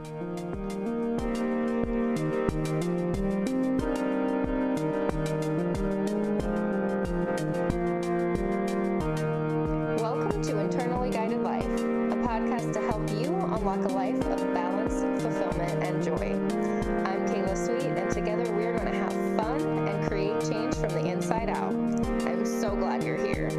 Welcome to Internally Guided Life, a podcast to help you unlock a life of balance, fulfillment, and joy. I'm Kayla Sweet, and together we're going to have fun and create change from the inside out. I'm so glad you're here.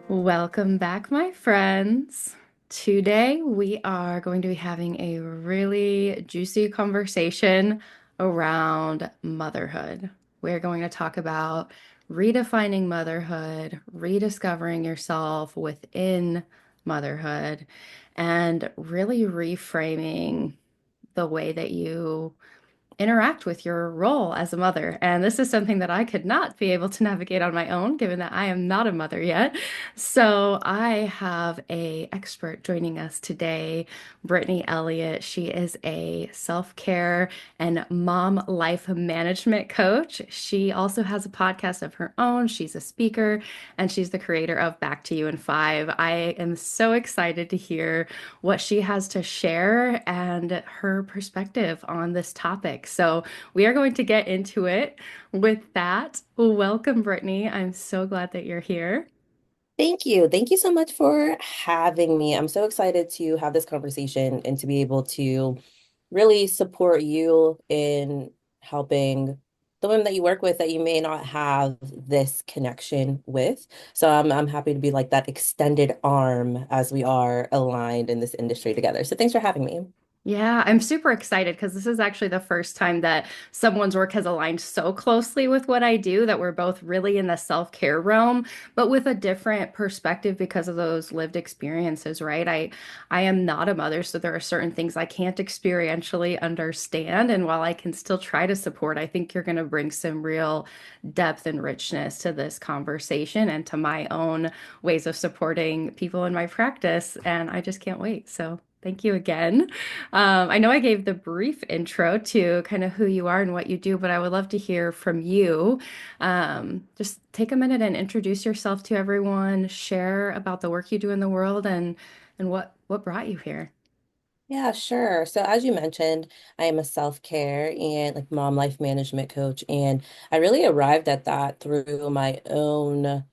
Welcome back, my friends. Today we are going to be having a really juicy conversation around motherhood. We're going to talk about redefining motherhood, rediscovering yourself within motherhood, and really reframing the way that you interact with your role as a mother. And this is something that I could not be able to navigate on my own, given that I am not a mother yet. So I have a expert joining us today, Brittany Elliott. She is a self-care and mom life management coach. She also has a podcast of her own. She's a speaker and she's the creator of Back to You in 5. I am so excited to hear what she has to share and her perspective on this topic. So we are going to get into it with that. Welcome, Brittany. I'm so glad that you're here. Thank you. Thank you so much for having me. I'm so excited to have this conversation and to be able to really support you in helping the women that you work with that you may not have this connection with. So I'm happy to be like that extended arm as we are aligned in this industry together. So thanks for having me. Yeah, I'm super excited because this is actually the first time that someone's work has aligned so closely with what I do that we're both really in the self-care realm, but with a different perspective because of those lived experiences, right? I am not a mother, so there are certain things I can't experientially understand. And while I can still try to support, I think you're going to bring some real depth and richness to this conversation and to my own ways of supporting people in my practice. And I just can't wait. So thank you again. I know I gave the brief intro to kind of who you are and what you do, but I would love to hear from you. Just take a minute and introduce yourself to everyone, share about the work you do in the world and what brought you here. Yeah, sure. So as you mentioned, I am a self-care and like mom life management coach, and I really arrived at that through my own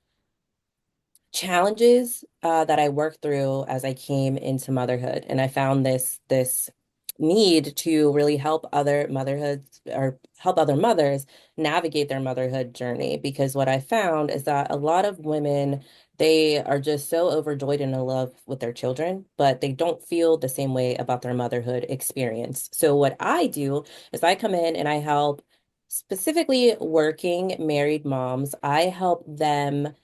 challenges that I worked through as I came into motherhood. And I found this need to really help other motherhoods or help other mothers navigate their motherhood journey. Because what I found is that a lot of women, they are just so overjoyed and in love with their children, but they don't feel the same way about their motherhood experience. So what I do is I come in and I help specifically working married moms. I help them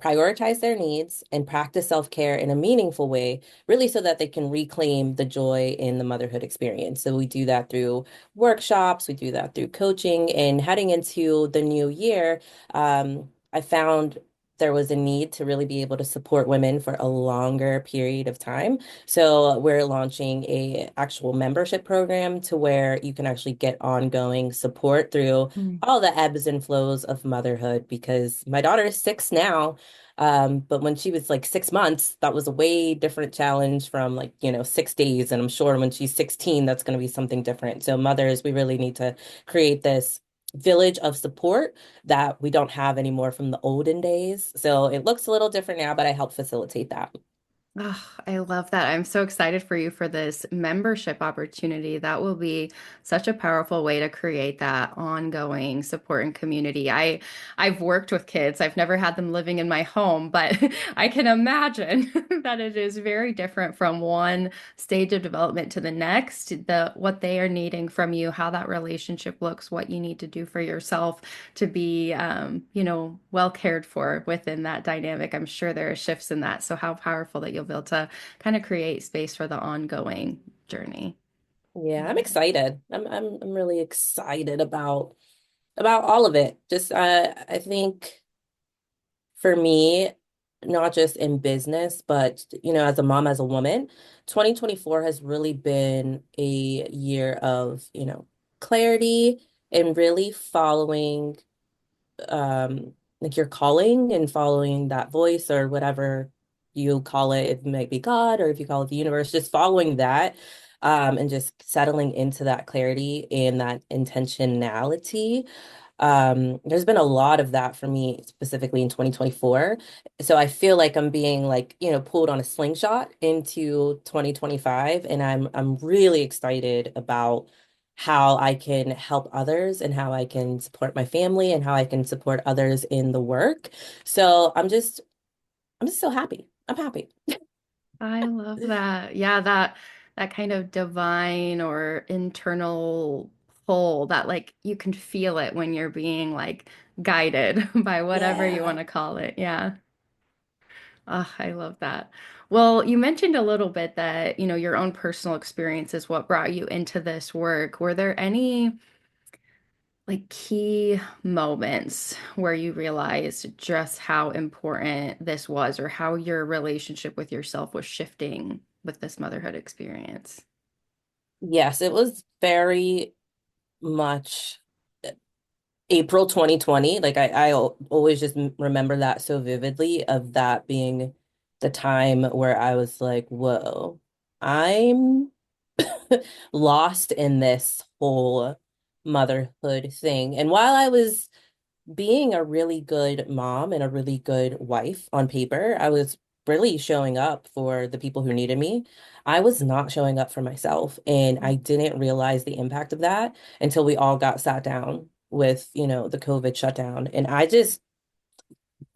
prioritize their needs and practice self-care in a meaningful way, really so that they can reclaim the joy in the motherhood experience. So we do that through workshops, we do that through coaching, and heading into the new year, I found there was a need to really be able to support women for a longer period of time. So we're launching a actual membership program to where you can actually get ongoing support through Mm. all the ebbs and flows of motherhood because my daughter is 6 now. But when she was like 6 months, that was a way different challenge from like, 6 days. And I'm sure when she's 16, that's going to be something different. So mothers, we really need to create this village of support that we don't have anymore from the olden days. So it looks a little different now, but I help facilitate that. Oh, I love that. I'm so excited for you for this membership opportunity. That will be such a powerful way to create that ongoing support and community. I've worked with kids. I've never had them living in my home, but I can imagine that it is very different from one stage of development to the next. The what they are needing from you, how that relationship looks, what you need to do for yourself to be well cared for within that dynamic. I'm sure there are shifts in that. So how powerful that you'll be able to kind of create space for the ongoing journey. Yeah, I'm excited. I'm really excited about all of it. Just I think for me, not just in business, but as a mom, as a woman, 2024 has really been a year of, clarity and really following like your calling and following that voice or whatever you call it, it might be God, or if you call it the universe, just following that, and just settling into that clarity and that intentionality. There's been a lot of that for me specifically in 2024. So I feel like I'm being like, pulled on a slingshot into 2025, and I'm really excited about how I can help others and how I can support my family and how I can support others in the work. So I'm just so happy. I'm happy. I love that. Yeah, that kind of divine or internal pull that like you can feel it when you're being like guided by whatever you want Yeah. to call it. Yeah. Oh, I love that. Well, you mentioned a little bit that, your own personal experience is what brought you into this work. Were there any like key moments where you realized just how important this was or how your relationship with yourself was shifting with this motherhood experience? Yes, it was very much April 2020. Like I always just remember that so vividly of that being the time where I was like, whoa, I'm lost in this whole motherhood thing. And while I was being a really good mom and a really good wife on paper, I was really showing up for the people who needed me. I was not showing up for myself, and I didn't realize the impact of that until we all got sat down with, the COVID shutdown. And I just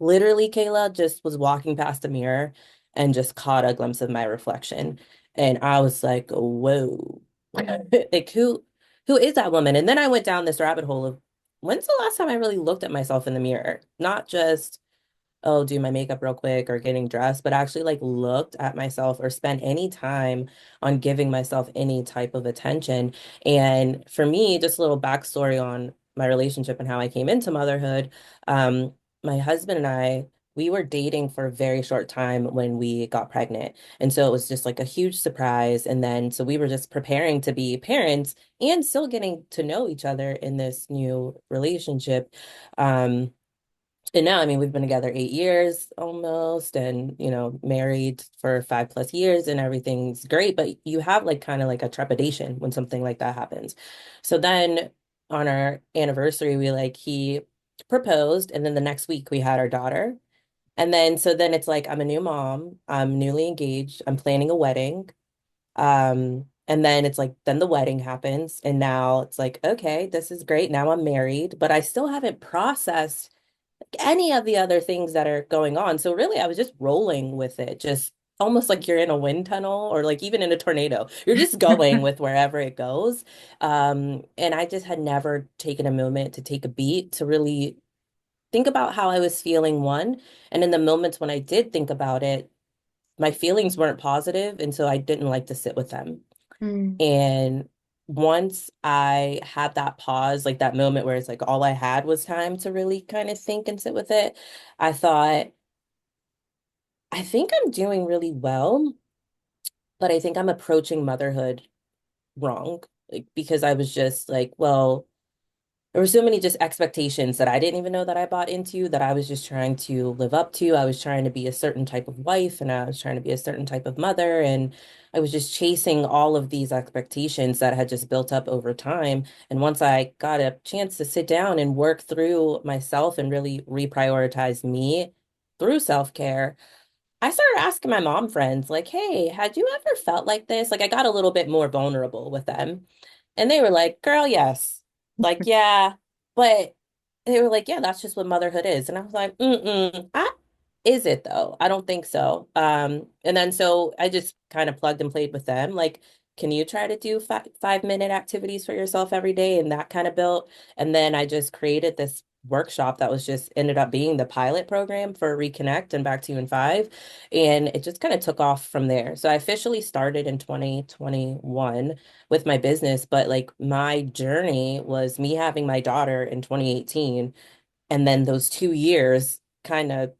literally, Kayla, just was walking past a mirror and just caught a glimpse of my reflection. And I was like, whoa, like who is that woman? And then I went down this rabbit hole of when's the last time I really looked at myself in the mirror? Not just oh, do my makeup real quick or getting dressed, but actually like looked at myself or spent any time on giving myself any type of attention. And for me, just a little backstory on my relationship and how I came into motherhood. Um, my husband and I, we were dating for a very short time when we got pregnant. And so it was just like a huge surprise. And then so we were just preparing to be parents and still getting to know each other in this new relationship. Um, and now, I mean, we've been together 8 years almost, and married for 5+ years, and everything's great. But you have like kind of like a trepidation when something like that happens. So then on our anniversary, he proposed, and then the next week we had our daughter. And then so then it's like I'm a new mom, I'm newly engaged, I'm planning a wedding. And then it's like then the wedding happens, and now it's like, okay, this is great. Now I'm married, but I still haven't processed any of the other things that are going on. So really, I was just rolling with it, just almost like you're in a wind tunnel or like even in a tornado. You're just going with wherever it goes. And I just had never taken a moment to take a beat to really think about how I was feeling, one. And in the moments when I did think about it, my feelings weren't positive, and so I didn't like to sit with them. Mm. And once I had that pause, like that moment where it's like all I had was time to really kind of think and sit with it, I thought, I think I'm doing really well, but I think I'm approaching motherhood wrong. Like, because I was just like, well, there were so many just expectations that I didn't even know that I bought into that I was just trying to live up to. I was trying to be a certain type of wife, and I was trying to be a certain type of mother. And I was just chasing all of these expectations that had just built up over time. And once I got a chance to sit down and work through myself and really reprioritize me through self-care, I started asking my mom friends, like, hey, had you ever felt like this? Like, I got a little bit more vulnerable with them. And they were like, girl, yes. Like, yeah. But they were like, yeah, that's just what motherhood is. And I was like, is it though? I don't think so. And then so I just kind of plugged and played with them. Like, can you try to do 5 minute activities for yourself every day? And that kind of built. And then I just created this workshop that was just ended up being the pilot program for Reconnect and Back to You in 5. And it just kind of took off from there. So I officially started in 2021 with my business, but like my journey was me having my daughter in 2018, and then those 2 years kind of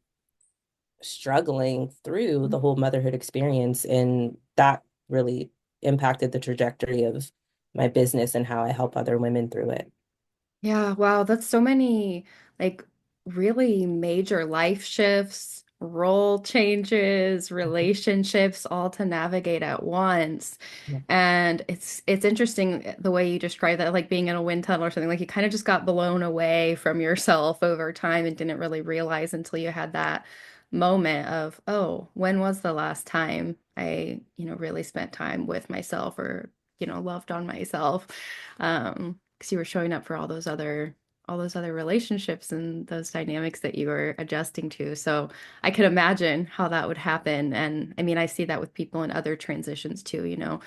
struggling through the whole motherhood experience. And that really impacted the trajectory of my business and how I help other women through it. Yeah, wow, that's so many like really major life shifts, role changes, relationships, all to navigate at once. Yeah. And it's interesting the way you describe that, like being in a wind tunnel or something. Like you kind of just got blown away from yourself over time and didn't really realize until you had that moment of, oh, when was the last time I, really spent time with myself or, loved on myself? Because you were showing up for all those other relationships and those dynamics that you were adjusting to. So I could imagine how that would happen. And I mean, I see that with people in other transitions too, Hmm.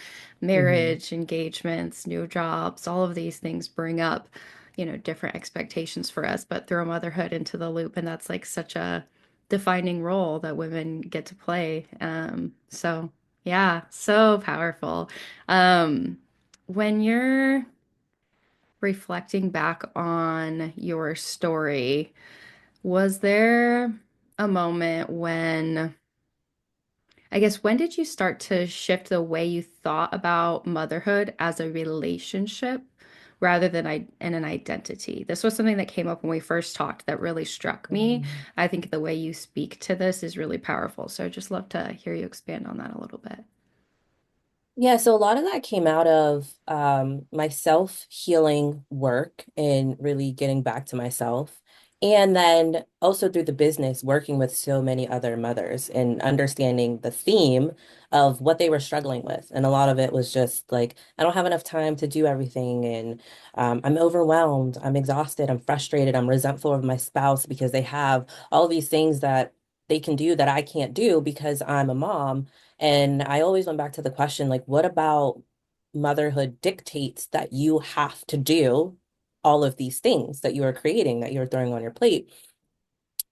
marriage, engagements, new jobs, all of these things bring up, different expectations for us, but throw motherhood into the loop. And that's like such a defining role that women get to play. So yeah, so powerful. Um, when you're reflecting back on your story, was there a moment when, I guess, when did you start to shift the way you thought about motherhood as a relationship rather than in an identity? This was something that came up when we first talked that really struck me. I think the way you speak to this is really powerful. So I'd just love to hear you expand on that a little bit. Yeah, so a lot of that came out of my self-healing work and really getting back to myself. And then also through the business, working with so many other mothers and understanding the theme of what they were struggling with. And a lot of it was just like, I don't have enough time to do everything. And I'm overwhelmed, I'm exhausted, I'm frustrated, I'm resentful of my spouse because they have all these things that they can do that I can't do because I'm a mom. And I always went back to the question, like, what about motherhood dictates that you have to do all of these things that you are creating, that you're throwing on your plate?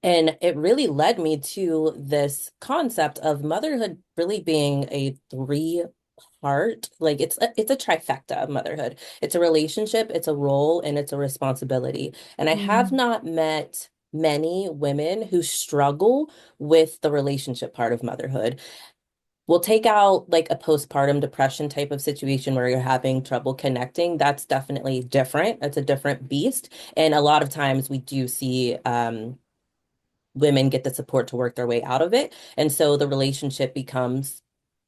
And it really led me to this concept of motherhood really being a three-part, like it's a trifecta of motherhood. It's a relationship, it's a role, and it's a responsibility. And I have Mm. not met many women who struggle with the relationship part of motherhood. We'll take out like a postpartum depression type of situation where you're having trouble connecting. That's definitely different. That's a different beast. And a lot of times we do see women get the support to work their way out of it. And so the relationship becomes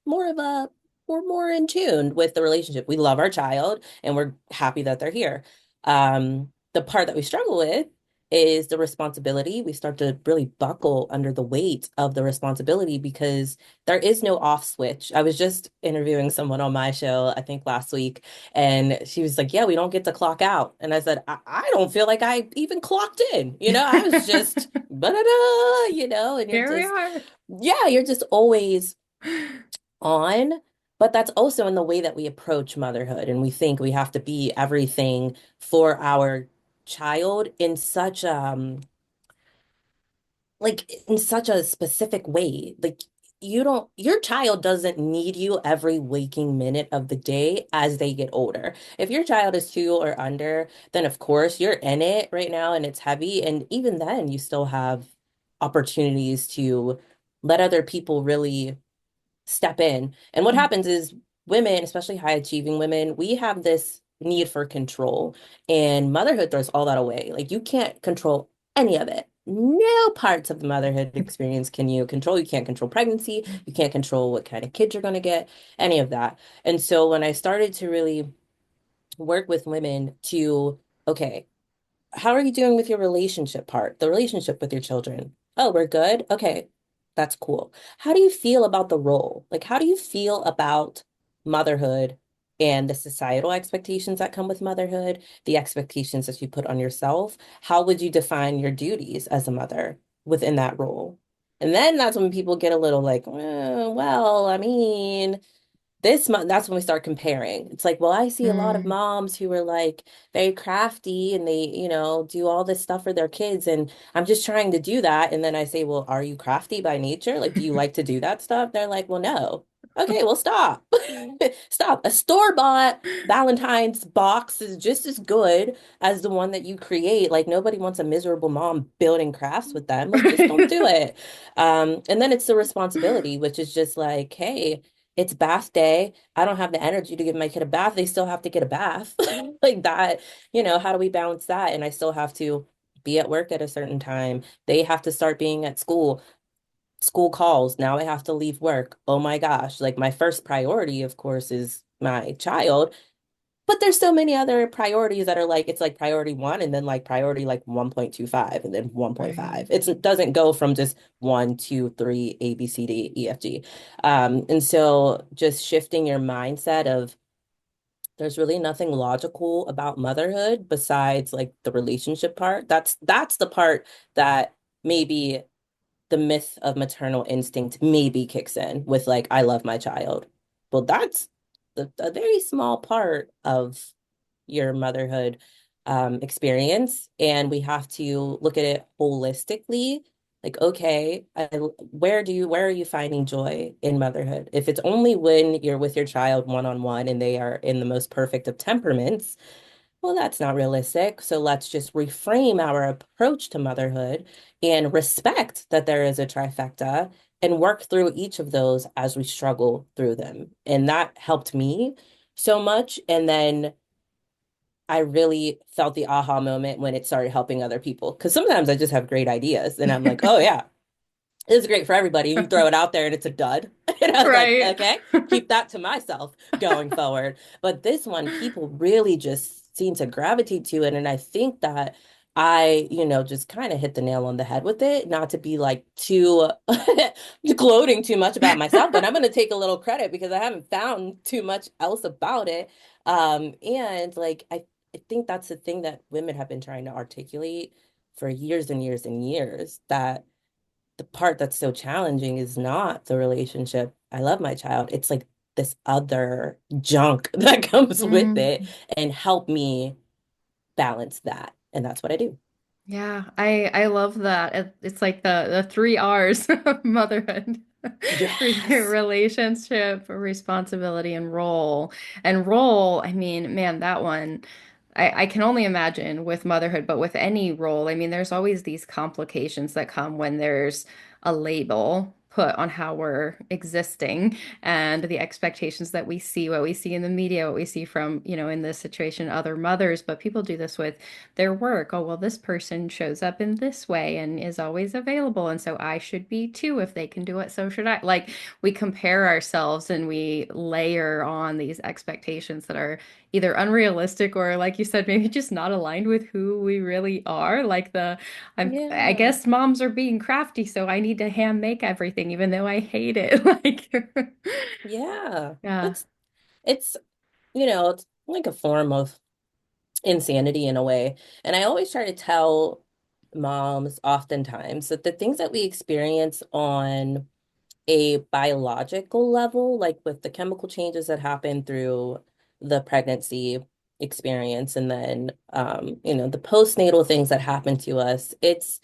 more of a, we're more in tune with the relationship. We love our child and we're happy that they're here. The part that we struggle with is the responsibility. We start to really buckle under the weight of the responsibility because there is no off switch. I was just interviewing someone on my show, I think last week, and she was like, yeah, we don't get to clock out. And I said, I don't feel like I even clocked in. I was just, ba-da-da, and you're Here we just, are. yeah, you're just always on, but that's also in the way that we approach motherhood. And we think we have to be everything for our child in such like in such a specific way. Like you don't, your child doesn't need you every waking minute of the day as they get older. If your child is 2 or under, then of course you're in it right now and it's heavy. And even then you still have opportunities to let other people really step in. And what happens is women, especially high achieving women, we have this need for control. And motherhood throws all that away. Like you can't control any of it. No parts of the motherhood experience can you control. You can't control pregnancy. You can't control what kind of kids you're going to get, any of that. And so when I started to really work with women to, okay, how are you doing with your relationship part, the relationship with your children? Oh, we're good. Okay, that's cool. How do you feel about the role? Like, how do you feel about motherhood and the societal expectations that come with motherhood, the expectations that you put on yourself? How would you define your duties as a mother within that role? And then that's when people get a little like, well, I mean, this month, that's when we start comparing. It's like, well, I see a lot of Mm. moms who are like very crafty and they, do all this stuff for their kids. And I'm just trying to do that. And then I say, well, are you crafty by nature? Like, do you like to do that stuff? They're like, well, no. Okay, well, stop. Stop. A store-bought Valentine's box is just as good as the one that you create. Like, nobody wants a miserable mom building crafts with them. Like, just don't do it. And then it's the responsibility, which is just like, hey, it's bath day. I don't have the energy to give my kid a bath. They still have to get a bath. Like that, how do we balance that? And I still have to be at work at a certain time. They have to start being at school. School calls. Now I have to leave work. Oh my gosh. Like my first priority, of course, is my child. But there's so many other priorities that are like, it's like priority one and then like priority like 1.25 and then Right. 1.5. It doesn't go from just one, two, three, A, B, C, D, E, F, G. And so just shifting your mindset of there's really nothing logical about motherhood besides like the relationship part. That's the part that maybe the myth of maternal instinct maybe kicks in with like, I love my child. Well, that's a very small part of your motherhood experience. And we have to look at it holistically. Like, okay, where are you finding joy in motherhood? If it's only when you're with your child one on one and they are in the most perfect of temperaments, well, that's not realistic. So let's just reframe our approach to motherhood and respect that there is a trifecta and work through each of those as we struggle through them. And that helped me so much. And then I really felt the aha moment when it started helping other people. Because sometimes I just have great ideas and I'm like, oh, yeah, this is great for everybody. And you throw it out there and it's a dud. And I was like, Right. okay, keep that to myself going forward. But this one, people really just seem to gravitate to it. And I think that just kind of hit the nail on the head with it, not to be like too gloating too much about myself, but I'm going to take a little credit because I haven't found too much else about it. And like, I think that's the thing that women have been trying to articulate for years and years and years that the part that's so challenging is not the relationship. I love my child. It's like this other junk that comes with it Mm. and help me balance that. And that's what I do. Yeah, I love that. It's like the three R's of motherhood. Yes. Relationship, responsibility, and role. And role, I mean, man, that one, I can only imagine with motherhood, but with any role, I mean, there's always these complications that come when there's a label put on how we're existing and the expectations that we see, what we see in the media, what we see from, in this situation, other mothers. But people do this with their work. Oh, well, this person shows up in this way and is always available. And so I should be too. If they can do it, so should I. Like we compare ourselves and we layer on these expectations that are either unrealistic or, like you said, maybe just not aligned with who we really are. Like I Yeah. guess moms are being crafty, so I need to hand make everything, even though I hate it. Like, Yeah. yeah, It's, it's like a form of insanity in a way. And I always try to tell moms oftentimes that the things that we experience on a biological level, like with the chemical changes that happen through the pregnancy experience, and then the postnatal things that happen to us, it's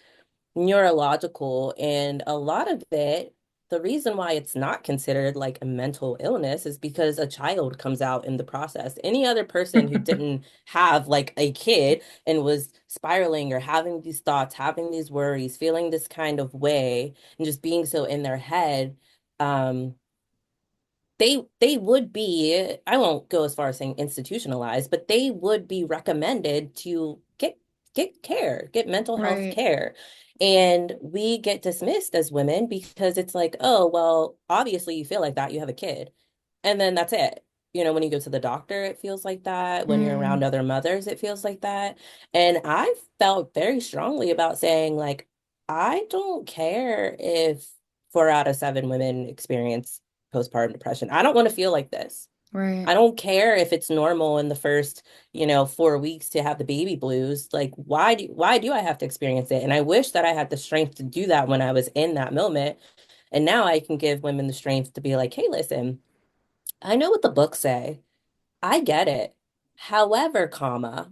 neurological, and a lot of it, the reason why it's not considered like a mental illness is because a child comes out in the process. Any other person who didn't have like a kid and was spiraling or having these thoughts, having these worries, feeling this kind of way, and just being so in their head, um, they would be, I won't go as far as saying institutionalized, but they would be recommended to get care, get mental health right. care. And we get dismissed as women because it's like, oh, well, obviously you feel like that, you have a kid. And then that's it. When you go to the doctor, it feels like that. When you're around Mm, other mothers, it feels like that. And I felt very strongly about saying, like, I don't care if 4 out of 7 women experience postpartum depression. I don't want to feel like this. right. I don't care if it's normal in the first, 4 weeks to have the baby blues. Like, why do I have to experience it? And I wish that I had the strength to do that when I was in that moment. And now I can give women the strength to be like, hey, listen, I know what the books say. I get it. However, comma,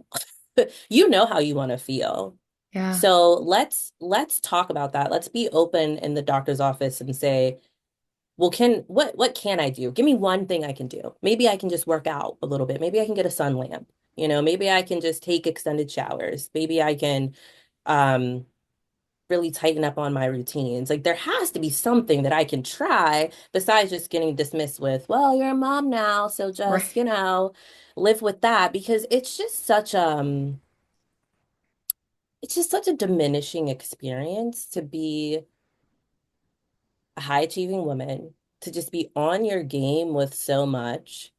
you know how you want to feel. Yeah. So let's talk about that. Let's be open in the doctor's office and say, well, what can I do? Give me one thing I can do. Maybe I can just work out a little bit. Maybe I can get a sun lamp. Maybe I can just take extended showers. Maybe I can um really tighten up on my routines. Like there has to be something that I can try besides just getting dismissed with, well, you're a mom now, so Right. just, live with that because it's just such a diminishing experience to be a high achieving woman to just be on your game with so much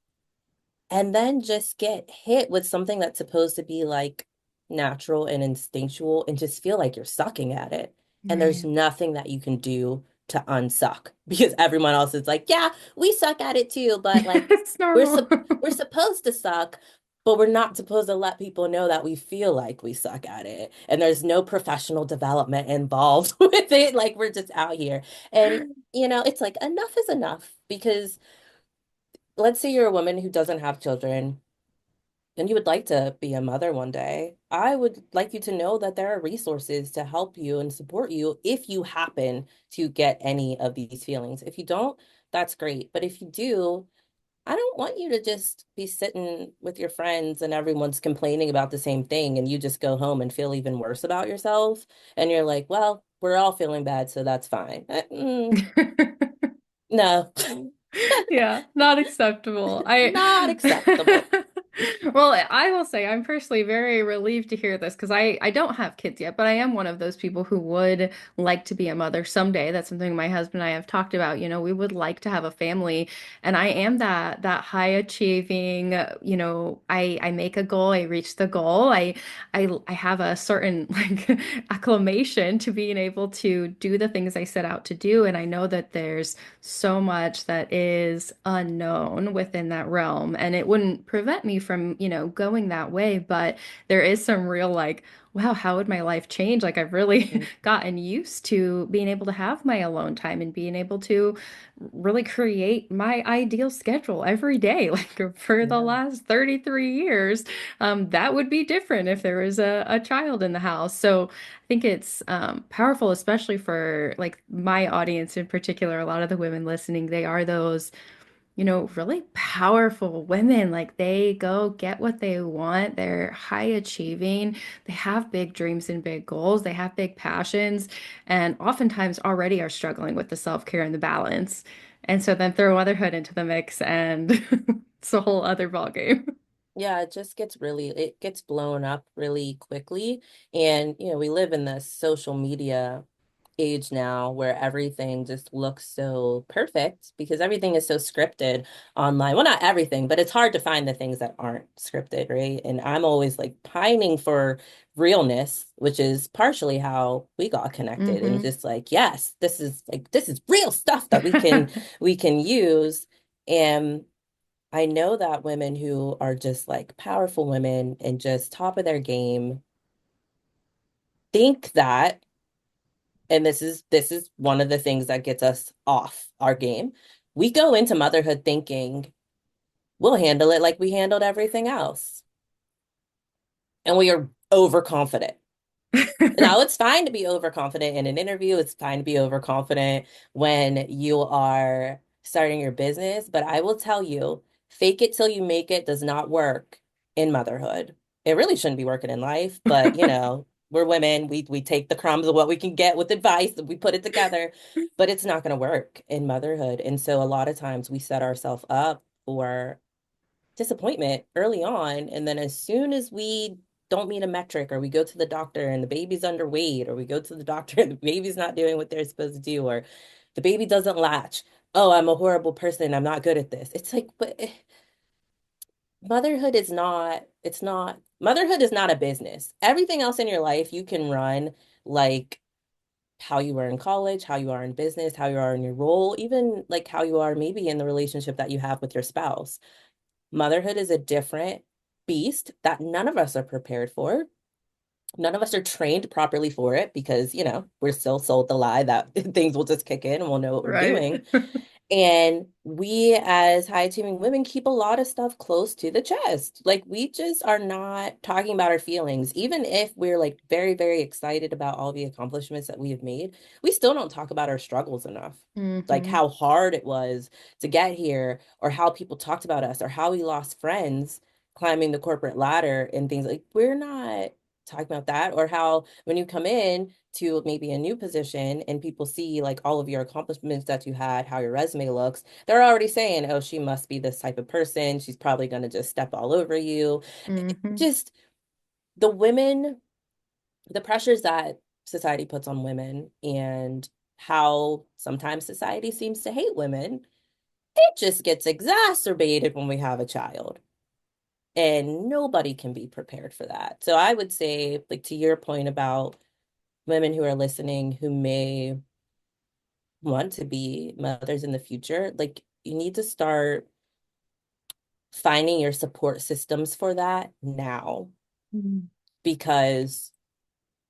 and then just get hit with something that's supposed to be like natural and instinctual and just feel like you're sucking at it. And there's Right. nothing that you can do to unsuck because everyone else is like, yeah, we suck at it too, but like It's normal. we're supposed to suck, but we're not supposed to let people know that we feel like we suck at it. And there's no professional development involved with it. Like we're just out here. And it's like enough is enough because let's say you're a woman who doesn't have children and you would like to be a mother one day. I would like you to know that there are resources to help you and support you if you happen to get any of these feelings. If you don't, that's great. But if you do, I don't want you to just be sitting with your friends and everyone's complaining about the same thing and you just go home and feel even worse about yourself. And you're like, well, we're all feeling bad, so that's fine. No, Yeah, not acceptable. not acceptable. Well, I will say I'm personally very relieved to hear this because I don't have kids yet, but I am one of those people who would like to be a mother someday. That's something my husband and I have talked about. We would like to have a family, and I am that high achieving, I make a goal, I reach the goal. I have a certain like acclamation to being able to do the things I set out to do, and I know that there's so much that is unknown within that realm. And it wouldn't prevent me from, going that way. But there is some real like, wow, how would my life change? Like I've really Mm, gotten used to being able to have my alone time and being able to really create my ideal schedule every day. Like for the yeah. last 33 years, that would be different if there was a child in the house. So I think it's powerful, especially for like my audience in particular. A lot of the women listening, they are those, really powerful women. Like they go get what they want. They're high achieving. They have big dreams and big goals. They have big passions, and oftentimes already are struggling with the self-care and the balance. And so then throw motherhood into the mix, and it's a whole other ballgame. Yeah, it gets blown up really quickly. And, we live in this social media age now where everything just looks so perfect because everything is so scripted online. Well, not everything, but it's hard to find the things that aren't scripted, right? And I'm always like pining for realness, which is partially how we got connected and Hmm. just like, yes, this is real stuff that we can use. And I know that women who are just like powerful women and just top of their game think that, and this is one of the things that gets us off our game. We go into motherhood thinking we'll handle it like we handled everything else. And we are overconfident. Now, it's fine to be overconfident in an interview. It's fine to be overconfident when you are starting your business. But I will tell you, fake it till you make it does not work in motherhood. It really shouldn't be working in life, but we're women. We take the crumbs of what we can get with advice and we put it together, but it's not going to work in motherhood. And so a lot of times we set ourselves up for disappointment early on. And then as soon as we don't meet a metric, or we go to the doctor and the baby's underweight, or we go to the doctor and the baby's not doing what they're supposed to do, or the baby doesn't latch. Oh, I'm a horrible person. I'm not good at this. It's like, but motherhood is not a business. Everything else in your life you can run like how you were in college, how you are in business, how you are in your role, even like how you are maybe in the relationship that you have with your spouse. Motherhood is a different beast that none of us are prepared for. None of us are trained properly for it because, we're still sold the lie that things will just kick in and we'll know what we're Right. doing. And we, as high achieving women, keep a lot of stuff close to the chest. Like, we just are not talking about our feelings. Even if we're like very, very excited about all the accomplishments that we have made, we still don't talk about our struggles enough. Like, Hmm. how hard it was to get here, or how people talked about us, or how we lost friends climbing the corporate ladder and things like we're not talking about that, or how when you come in to maybe a new position and people see like all of your accomplishments that you had, how your resume looks, they're already saying, oh, she must be this type of person. She's probably going to just step all over you. Hmm. Just the women, the pressures that society puts on women and how sometimes society seems to hate women, it just gets exacerbated when we have a child. And nobody can be prepared for that. So I would say, like to your point about women who are listening who may want to be mothers in the future, like you need to start finding your support systems for that now Mm. because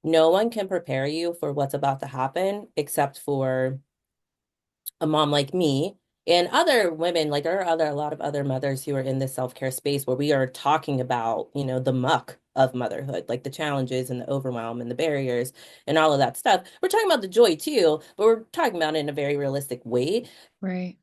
no one can prepare you for what's about to happen except for a mom like me and other women. Like there are a lot of other mothers who are in this self-care space where we are talking about, the muck of motherhood, like the challenges and the overwhelm and the barriers and all of that stuff. We're talking about the joy too, but we're talking about it in a very realistic way. Right.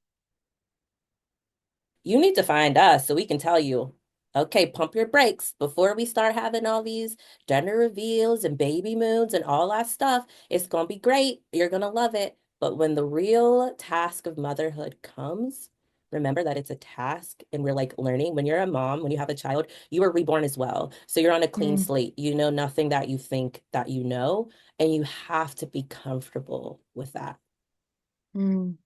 You need to find us so we can tell you, okay, pump your brakes before we start having all these gender reveals and baby moons and all that stuff. It's going to be great. You're going to love it. But when the real task of motherhood comes, remember that it's a task and we're like learning. When you're a mom, when you have a child, you are reborn as well. So you're on a clean Mm. slate. You know nothing that you think that you know, and you have to be comfortable with that. Mm.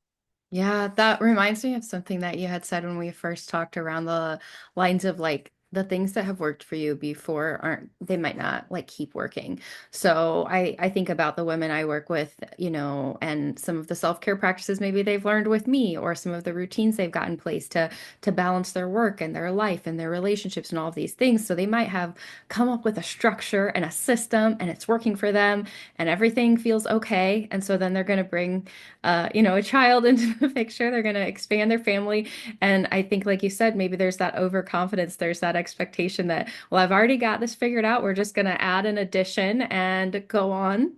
Yeah, that reminds me of something that you had said when we first talked around the lines of like the things that have worked for you before aren't, they might not like keep working. So I think about the women I work with, and some of the self-care practices maybe they've learned with me, or some of the routines they've got in place to balance their work and their life and their relationships and all of these things. So they might have come up with a structure and a system and it's working for them and everything feels okay. And so then they're going to bring a child into the picture. They're going to expand their family. And I think, like you said, maybe there's that overconfidence. There's that expectation that, well, I've already got this figured out. We're just going to add an addition and go on.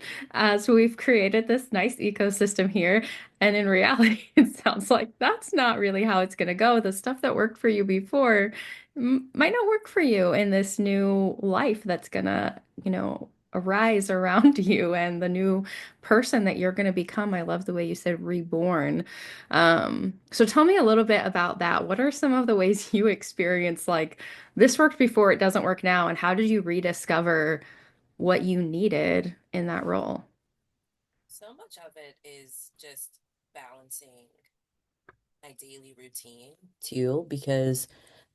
So we've created this nice ecosystem here. And in reality, it sounds like that's not really how it's going to go. The stuff that worked for you before might not work for you in this new life that's going to, arise around you and the new person that you're going to become. I love the way you said reborn. So tell me a little bit about that. What are some of the ways you experience like this worked before, it doesn't work now, and how did you rediscover what you needed in that role? So much of it is just balancing my daily routine too, because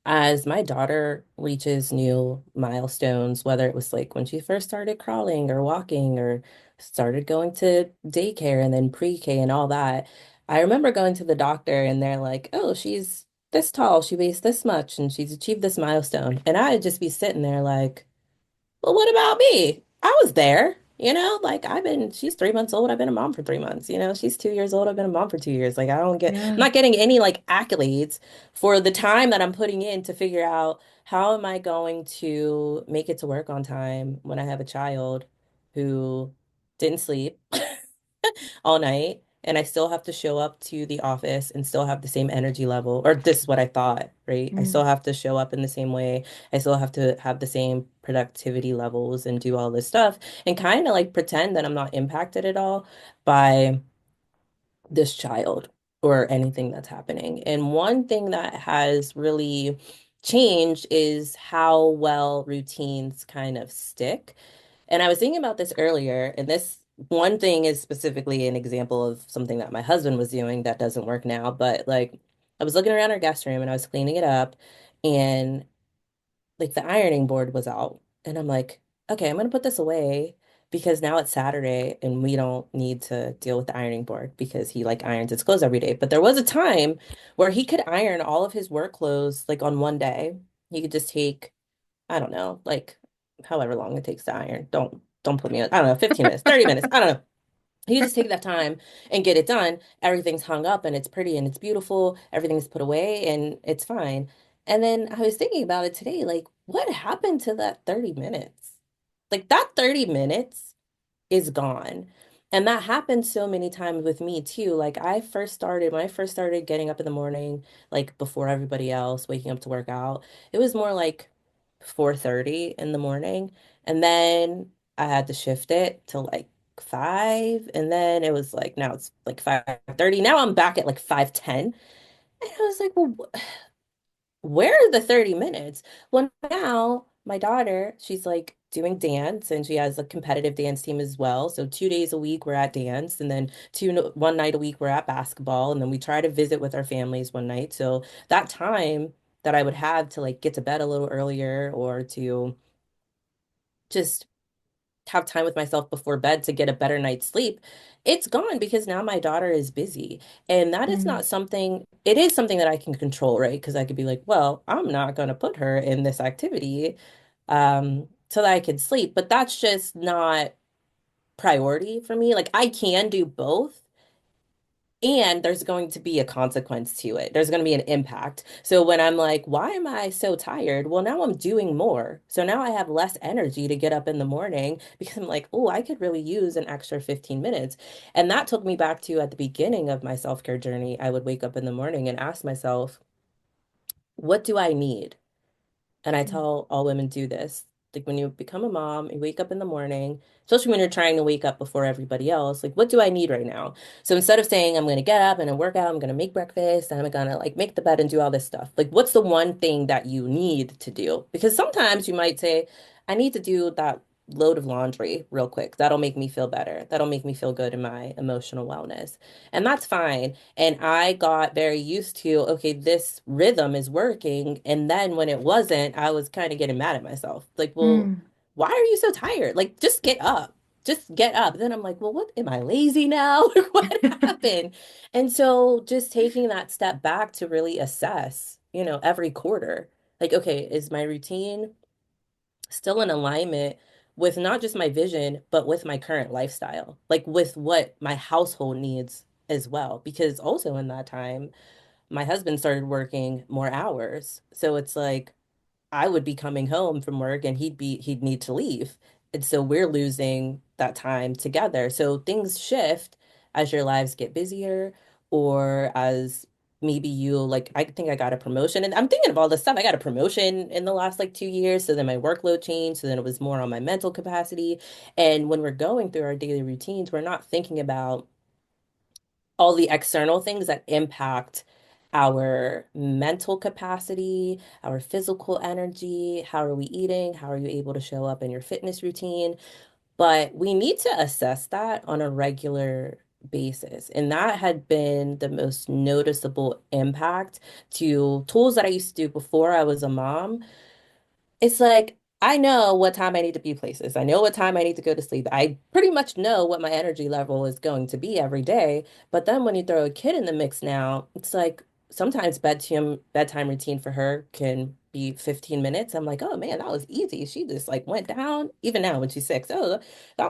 as my daughter reaches new milestones, whether it was like when she first started crawling or walking or started going to daycare and then pre-K and all that, I remember going to the doctor and they're like, oh, she's this tall, she weighs this much, and she's achieved this milestone. And I'd just be sitting there like, well, what about me? I was there, like she's 3 months old. I've been a mom for 3 months. She's 2 years old. I've been a mom for 2 years. Like, I'm Yeah. not getting any like accolades for the time that I'm putting in to figure out how am I going to make it to work on time when I have a child who didn't sleep all night and I still have to show up to the office and still have the same energy level, or this is what I thought, right? I Mm. still have to show up in the same way. I still have to have the same productivity levels and do all this stuff and kind of like pretend that I'm not impacted at all by this child or anything that's happening. And one thing that has really changed is how well routines kind of stick. And I was thinking about this earlier, and this one thing is specifically an example of something that my husband was doing that doesn't work now. But like, I was looking around our guest room and I was cleaning it up, and like the ironing board was out. And I'm like, okay, I'm gonna put this away because now it's Saturday and we don't need to deal with the ironing board because he like irons his clothes every day. But there was a time where he could iron all of his work clothes like on one day. He could just take, I don't know, like however long it takes to iron. Don't put me on, I don't know, 15 minutes, 30 minutes. I don't know. You just take that time and get it done. Everything's hung up and it's pretty and it's beautiful. Everything's put away and it's fine. And then I was thinking about it today, like, what happened to that 30 minutes? Like, that 30 minutes is gone. And that happened so many times with me too. Like when I first started getting up in the morning, like before everybody else, waking up to work out, it was more like 4:30 in the morning. And then I had to shift it to like 5. And then it was like now it's like 5:30. Now I'm back at like 5:10. And I was like, well, where are the 30 minutes? Well, now my daughter, she's like doing dance and she has a competitive dance team as well. So 2 days a week we're at dance and then one night a week we're at basketball and then we try to visit with our families one night. So that time that I would have to like get to bed a little earlier or to just have time with myself before bed to get a better night's sleep, it's gone because now my daughter is busy. And that is Mm, not something, it is something that I can control, right? Because I could be like, well, I'm not going to put her in this activity so that I could sleep. But that's just not priority for me. Like I can do both. And there's going to be a consequence to it. There's going to be an impact. So when I'm like, why am I so tired? Well, now I'm doing more. So now I have less energy to get up in the morning because I'm like, oh, I could really use an extra 15 minutes. And that took me back to at the beginning of my self-care journey. I would wake up in the morning and ask myself, what do I need? And I mm, tell all women do this. Like when you become a mom, you wake up in the morning, especially when you're trying to wake up before everybody else, like what do I need right now? So instead of saying I'm gonna get up and work out, I'm gonna make breakfast, and I'm gonna like make the bed and do all this stuff. Like what's the one thing that you need to do? Because sometimes you might say, I need to do that load of laundry real quick. That'll make me feel better. That'll make me feel good in my emotional wellness. And that's fine. And I got very used to, okay, this rhythm is working. And then when it wasn't, I was kind of getting mad at myself. Like, well, mm. why are you so tired? Like, just get up. Just get up. Then I'm like, well, what am I lazy now? What happened? And so just taking that step back to really assess, every quarter, like, okay, is my routine still in alignment with not just my vision, but with my current lifestyle, like with what my household needs as well. Because also in that time, my husband started working more hours. So it's like I would be coming home from work and he'd need to leave. And so we're losing that time together. So things shift as your lives get busier or as maybe you like I think I got a promotion and I'm thinking of all this stuff. I got a promotion in the last like 2 years. So then my workload changed. So then it was more on my mental capacity. And when we're going through our daily routines, we're not thinking about all the external things that impact our mental capacity, our physical energy, how are we eating, how are you able to show up in your fitness routine. But we need to assess that on a regular basis. And that had been the most noticeable impact to tools that I used to do before I was a mom. It's like I know what time I need to be places. I know what time I need to go to sleep. I pretty much know what my energy level is going to be every day. But then when you throw a kid in the mix now, it's like sometimes bedtime routine for her can be 15 minutes. I'm like, oh man, that was easy. She just like went down. Even now when she's 6, oh,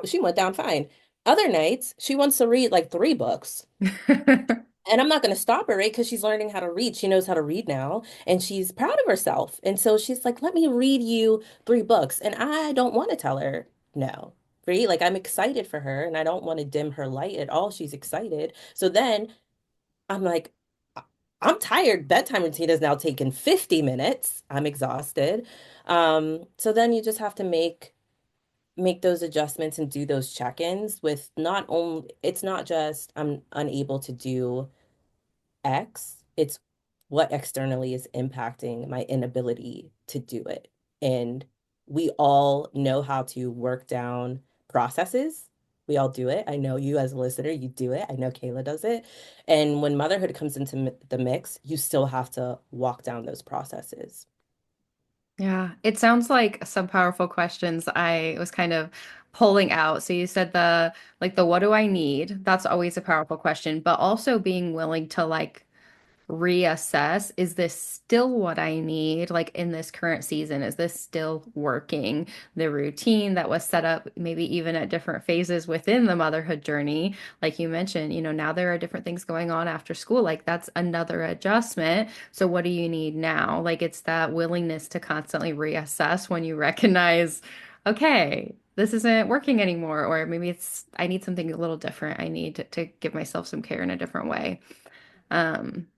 she went down fine. Other nights, she wants to read like 3 books. And I'm not going to stop her, right? Because she's learning how to read. She knows how to read now, and she's proud of herself. And so she's like, let me read you 3 books. And I don't want to tell her no, right? Like, I'm excited for her, and I don't want to dim her light at all. She's excited. So then I'm like, I'm tired. Bedtime routine has now taken 50 minutes. I'm exhausted. So then you just have to make those adjustments and do those check-ins with not only, it's not just I'm unable to do X, it's what externally is impacting my inability to do it. And we all know how to work down processes. We all do it. I know you as a listener, you do it. I know Kayla does it. And when motherhood comes into the mix, you still have to walk down those processes. Yeah, it sounds like some powerful questions I was kind of pulling out. So you said the what do I need? That's always a powerful question, but also being willing to like reassess, is this still what I need? Like in this current season, is this still working? The routine that was set up, maybe even at different phases within the motherhood journey, like you mentioned, now there are different things going on after school. Like that's another adjustment. So what do you need now? Like it's that willingness to constantly reassess when you recognize, okay, this isn't working anymore, or maybe I need something a little different. I need to give myself some care in a different way. Um,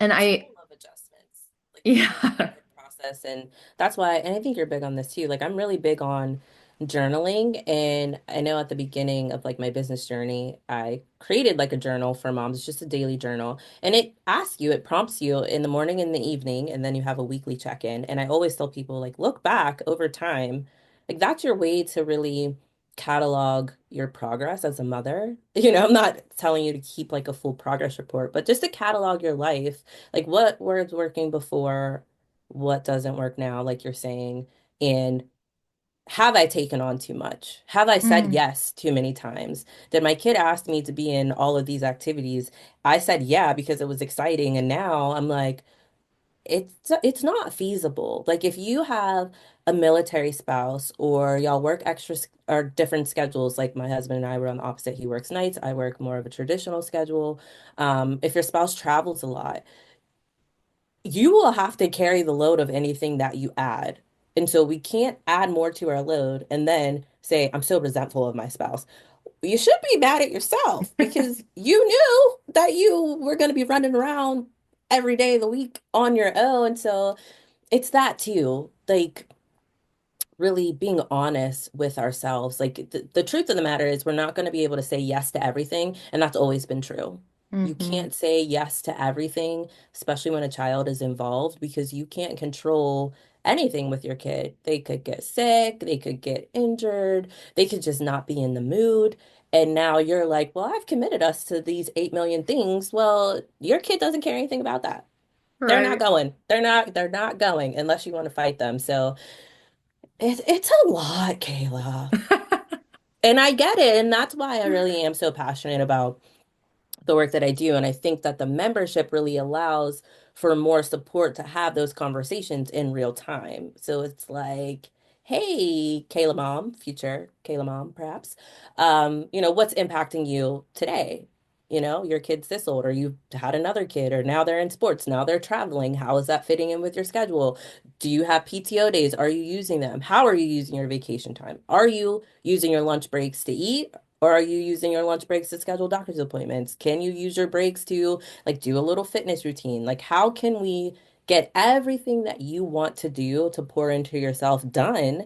and Some people I, love adjustments, like the yeah. motherhood process, and that's why, and I think you're big on this too. Like I'm really big on journaling. And I know at the beginning of like my business journey, I created like a journal for moms. It's just a daily journal. And it asks you, it prompts you in the morning and the evening, and then you have a weekly check-in. And I always tell people like look back over time. Like that's your way to really catalog your progress as a mother. I'm not telling you to keep like a full progress report, but just to catalog your life. Like what was working before, what doesn't work now, like you're saying. And have I taken on too much? Have I said Mm, yes too many times? Did my kid ask me to be in all of these activities? I said yeah because it was exciting, and now I'm like, it's not feasible. Like if you have a military spouse or y'all work or different schedules, like my husband and I were on the opposite. He works nights, I work more of a traditional schedule. If your spouse travels a lot, you will have to carry the load of anything that you add. And so we can't add more to our load and then say, I'm so resentful of my spouse. You should be mad at yourself because you knew that you were going to be running around every day of the week on your own. So it's that too. Like, really being honest with ourselves. Like the truth of the matter is we're not going to be able to say yes to everything, and that's always been true. You hmm. can't say yes to everything, especially when a child is involved, because you can't control anything with your kid. They could get sick, they could get injured, they could just not be in the mood. And now you're like, well, I've committed us to these 8 million things. Well, your kid doesn't care anything about that. They're not Right. going. They're not going unless you want to fight them. So it's a lot, Kayla. And I get it. And that's why I really am so passionate about the work that I do. And I think that the membership really allows for more support to have those conversations in real time. So it's like, hey, Kayla mom, future Kayla mom, perhaps, what's impacting you today? Your kid's this old, or you've had another kid, or now they're in sports, now they're traveling. How is that fitting in with your schedule? Do you have PTO days? Are you using them? How are you using your vacation time? Are you using your lunch breaks to eat? Or are you using your lunch breaks to schedule doctor's appointments? Can you use your breaks to like do a little fitness routine? Like how can we get everything that you want to do to pour into yourself done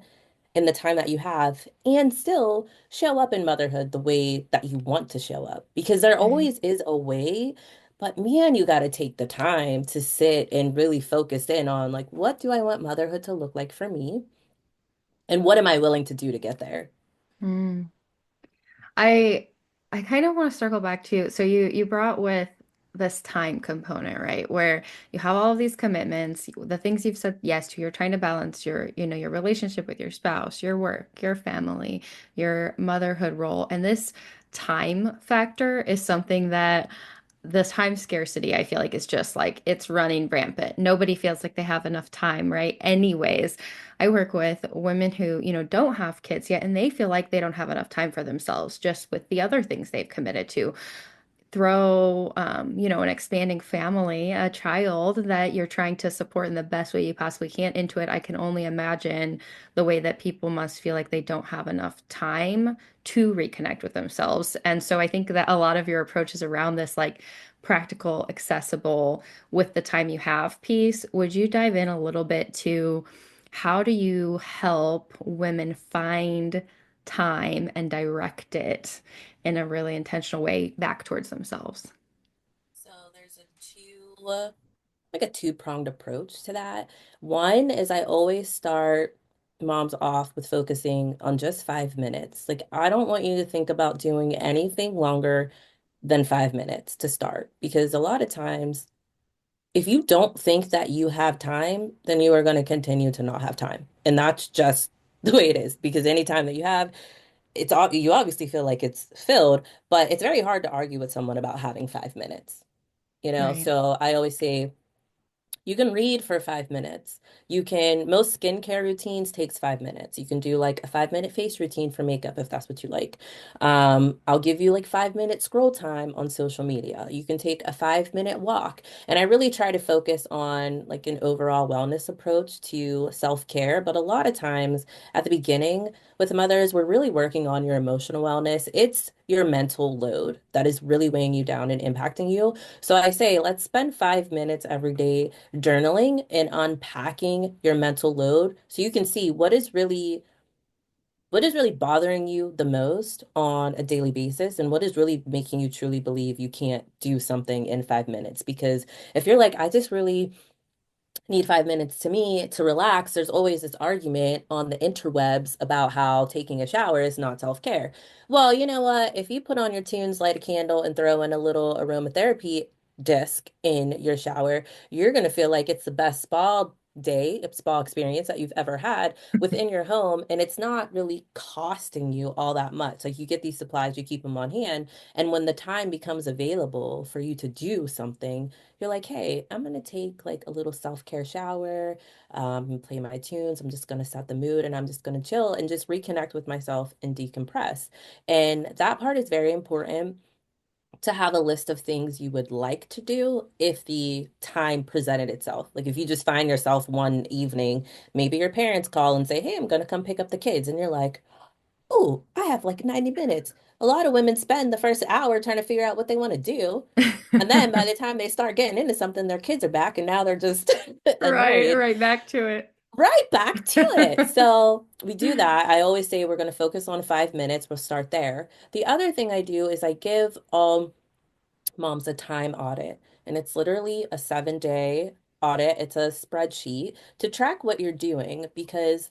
in the time that you have and still show up in motherhood the way that you want to show up? Because there Right. always is a way, but man, you got to take the time to sit and really focus in on like what do I want motherhood to look like for me? And what am I willing to do to get there? Mm. I I kind of want to circle back to so you brought with this time component, right? Where you have all of these commitments, the things you've said yes to, you're trying to balance your relationship with your spouse, your work, your family, your motherhood role. And this time factor is something that the time scarcity, I feel like, is just like it's running rampant. Nobody feels like they have enough time, right? Anyways, I work with women who don't have kids yet, and they feel like they don't have enough time for themselves just with the other things they've committed to throw an expanding family, a child that you're trying to support in the best way you possibly can into it. I can only imagine the way that people must feel like they don't have enough time to reconnect with themselves. And so I think that a lot of your approach is around this like practical, accessible with the time you have piece. Would you dive in a little bit to how do you help women find time and direct it in a really intentional way back towards themselves? So there's a two-pronged approach to that. One is I always start moms off with focusing on just 5 minutes. Like I don't want you to think about doing anything longer than 5 minutes to start because a lot of times if you don't think that you have time, then you are going to continue to not have time. And that's just the way it is because any time that you have, you obviously feel like it's filled, but it's very hard to argue with someone about having 5 minutes. Right. So I always say you can read for 5 minutes. Most skincare routines takes 5 minutes. You can do like a 5-minute face routine for makeup if that's what you like. I'll give you like 5 minute scroll time on social media. You can take a 5-minute walk. And I really try to focus on like an overall wellness approach to self-care. But a lot of times at the beginning with mothers, we're really working on your emotional wellness. It's your mental load that is really weighing you down and impacting you. So I say, let's spend 5 minutes every day journaling and unpacking your mental load so you can see what is really what is really bothering you the most on a daily basis, and what is really making you truly believe you can't do something in 5 minutes? Because if you're like, I just really need 5 minutes to me to relax, there's always this argument on the interwebs about how taking a shower is not self-care. Well, you know what? If you put on your tunes, light a candle, and throw in a little aromatherapy disc in your shower, you're going to feel like it's the best spa experience that you've ever had within your home. And it's not really costing you all that much. Like you get these supplies, you keep them on hand. And when the time becomes available for you to do something, you're like, hey, I'm gonna take like a little self-care shower, and play my tunes. I'm just gonna set the mood and I'm just gonna chill and just reconnect with myself and decompress. And that part is very important to have a list of things you would like to do if the time presented itself. Like if you just find yourself one evening, maybe your parents call and say, hey, I'm gonna come pick up the kids. And you're like, oh, I have like 90 minutes. A lot of women spend the first hour trying to figure out what they want to do. And then by the time they start getting into something, their kids are back and now they're just Right, annoyed. right back to it. Right back to it. So we do that. I always say we're going to focus on 5 minutes. We'll start there. The other thing I do is I give moms a time audit, and it's literally a 7-day audit. It's a spreadsheet to track what you're doing because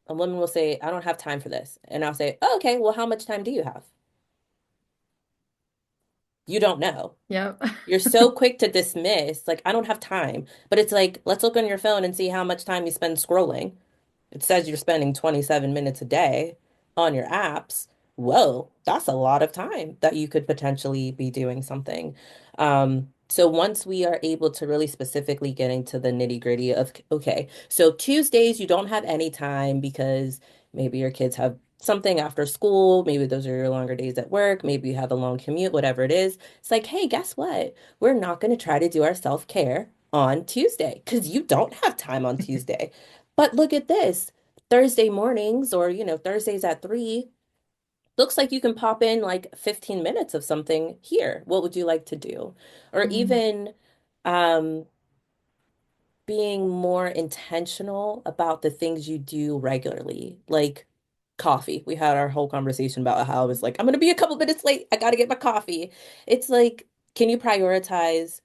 a woman will say, I don't have time for this. And I'll say, oh, okay, well, how much time do you have? You don't know. Yep. You're so quick to dismiss, like, I don't have time. But it's like, let's look on your phone and see how much time you spend scrolling. It says you're spending 27 minutes a day on your apps. Whoa, that's a lot of time that you could potentially be doing something. So once we are able to really specifically get into the nitty-gritty of, okay, so Tuesdays you don't have any time because maybe your kids have something after school, maybe those are your longer days at work, maybe you have a long commute, whatever it is. It's like, hey, guess what? We're not going to try to do our self-care on Tuesday because you don't have time on Tuesday. But look at this. Thursday mornings or, Thursdays at 3, looks like you can pop in like 15 minutes of something here. What would you like to do? Or Mm, even um, being more intentional about the things you do regularly, like coffee. We had our whole conversation about how I was like, I'm going to be a couple minutes late. I got to get my coffee. It's like, can you prioritize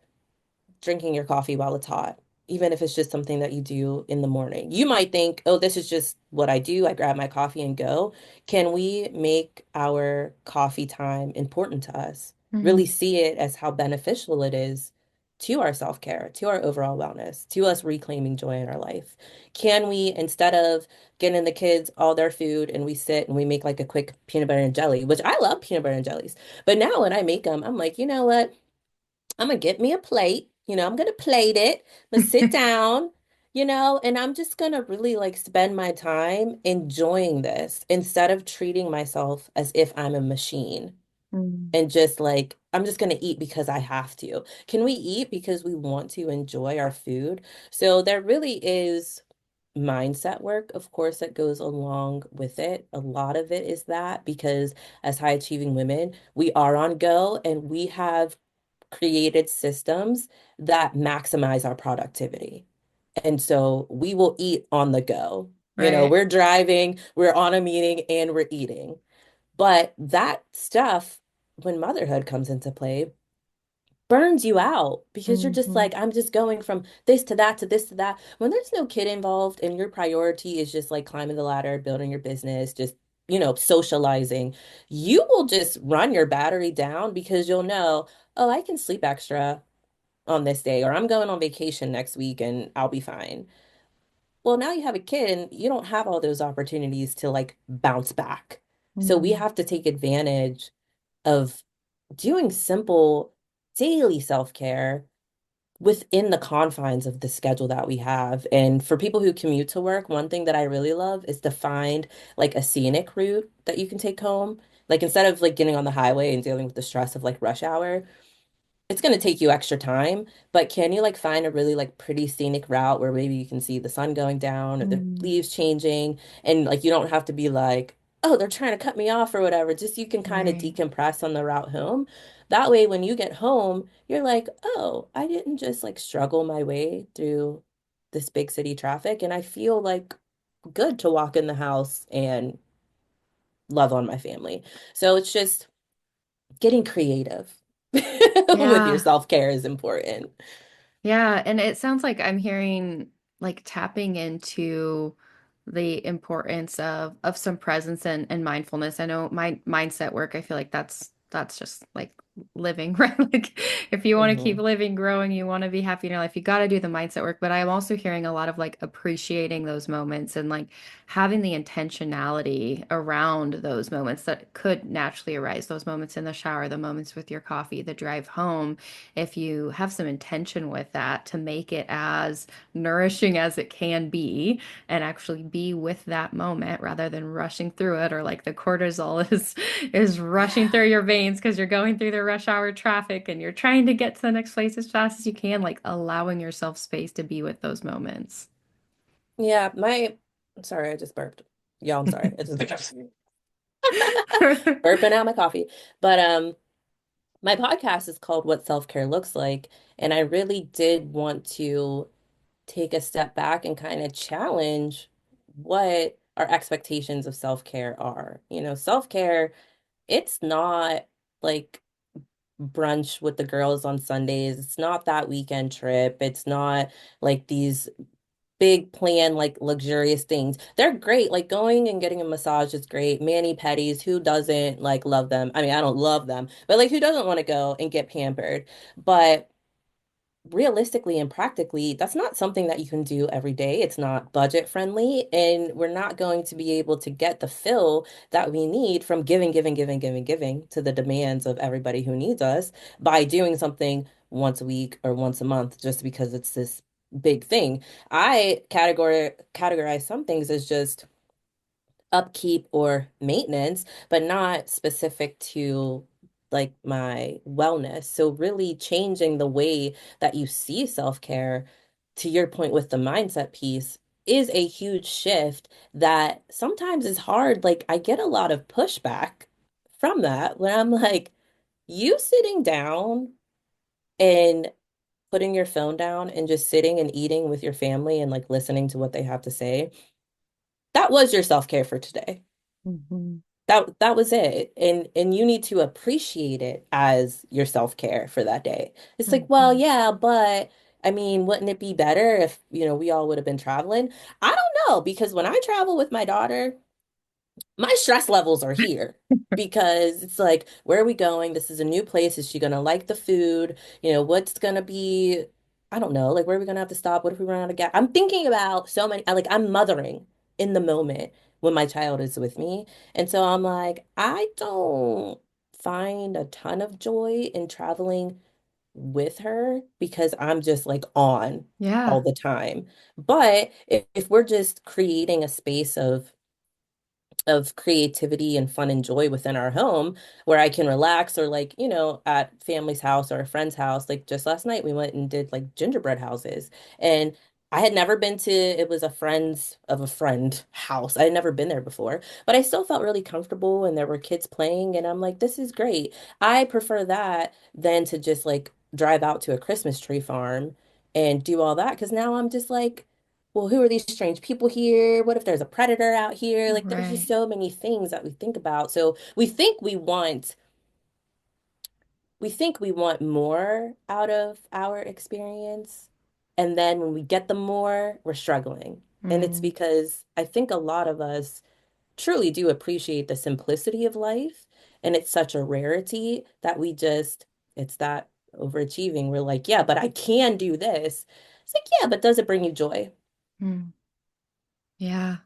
drinking your coffee while it's hot, even if it's just something that you do in the morning? You might think, oh, this is just what I do. I grab my coffee and go. Can we make our coffee time important to us? Really mhm, see it as how beneficial it is to our self-care, to our overall wellness, to us reclaiming joy in our life? Can we, instead of getting the kids all their food and we sit and we make like a quick peanut butter and jelly, which I love peanut butter and jellies, but now when I make them, I'm like, you know what? I'm gonna get me a plate. I'm gonna plate it. I'm gonna sit down, and I'm just gonna really like spend my time enjoying this instead of treating myself as if I'm a machine mm, and just like, I'm just gonna eat because I have to. Can we eat because we want to enjoy our food? So there really is mindset work, of course, that goes along with it. A lot of it is that because as high achieving women, we are on go and we have created systems that maximize our productivity. And so we will eat on the go. right. We're driving, we're on a meeting, and we're eating. But that stuff, when motherhood comes into play, burns you out because you're just Mhm, like, I'm just going from this to that to this to that. When there's no kid involved and your priority is just like climbing the ladder, building your business, just, socializing, you will just run your battery down because you'll know, oh, I can sleep extra on this day, or I'm going on vacation next week and I'll be fine. Well, now you have a kid and you don't have all those opportunities to like bounce back. So we mhm, have to take advantage of doing simple daily self-care within the confines of the schedule that we have. And for people who commute to work, one thing that I really love is to find like a scenic route that you can take home. Like instead of like getting on the highway and dealing with the stress of like rush hour, it's going to take you extra time, but can you like find a really like pretty scenic route where maybe you can see the sun going down or the mm, leaves changing, and like you don't have to be like, oh, they're trying to cut me off or whatever. Just you can kind of right. decompress on the route home. That way, when you get home, you're like, oh, I didn't just like struggle my way through this big city traffic, and I feel like good to walk in the house and love on my family. So it's just getting creative with your Yeah. self-care is important. Yeah, and it sounds like I'm hearing like tapping into the importance of some presence and mindfulness. I know my mindset work, I feel like that's just like living, right? Like if you want to keep Hmm. living, growing, you want to be happy in your life, you got to do the mindset work. But I'm also hearing a lot of like appreciating those moments and like having the intentionality around those moments that could naturally arise, those moments in the shower, the moments with your coffee, the drive home if you have some intention with that to make it as nourishing as it can be and actually be with that moment rather than rushing through it or like the cortisol is rushing Yeah. through your veins because you're going through the rush hour traffic and you're trying to get to the next place as fast as you can, like allowing yourself space to be with those moments. Yeah, I'm sorry, I just burped. Y'all, I'm sorry. I just burping out my coffee. But my podcast is called What Self-Care Looks Like, and I really did want to take a step back and kind of challenge what our expectations of self-care are. Self-care, it's not like brunch with the girls on Sundays. It's not that weekend trip. It's not like these big plan, like luxurious things. They're great. Like going and getting a massage is great. Mani pedis, who doesn't like love them? I mean, I don't love them, but like who doesn't want to go and get pampered? But realistically and practically, that's not something that you can do every day. It's not budget friendly, and we're not going to be able to get the fill that we need from giving, giving, giving, giving, giving to the demands of everybody who needs us by doing something once a week or once a month just because it's this big thing. I categorize some things as just upkeep or maintenance, but not specific to like my wellness. So really changing the way that you see self-care, to your point with the mindset piece, is a huge shift that sometimes is hard. Like I get a lot of pushback from that when I'm like, you sitting down and putting your phone down and just sitting and eating with your family and like listening to what they have to say, that was your self-care for today. Mhm. That was it. And you need to appreciate it as your self-care for that day. It's like, well, Mhm. yeah, but I mean, wouldn't it be better if, we all would have been traveling? I don't know, because when I travel with my daughter, my stress levels are here because it's like, where are we going? This is a new place. Is she gonna like the food? What's gonna be, I don't know, like where are we gonna have to stop? What if we run out of gas? I'm thinking about so many, I'm mothering in the moment when my child is with me. And so I'm like, I don't find a ton of joy in traveling with her because I'm just like on all Yeah. the time. But if we're just creating a space of creativity and fun and joy within our home where I can relax, or like, at family's house or a friend's house. Like just last night we went and did like gingerbread houses, and I had never been to, it was a friend's of a friend house. I had never been there before, but I still felt really comfortable and there were kids playing and I'm like, this is great. I prefer that than to just like drive out to a Christmas tree farm and do all that, because now I'm just like, well, who are these strange people here? What if there's a predator out here? Like, there's just Right. so many things that we think about. So we think we want more out of our experience. And then when we get the more, we're struggling. And it's Mm. because I think a lot of us truly do appreciate the simplicity of life. And it's such a rarity that it's that overachieving. We're like, yeah, but I can do this. It's like, yeah, but does it bring you joy? Mm. Yeah.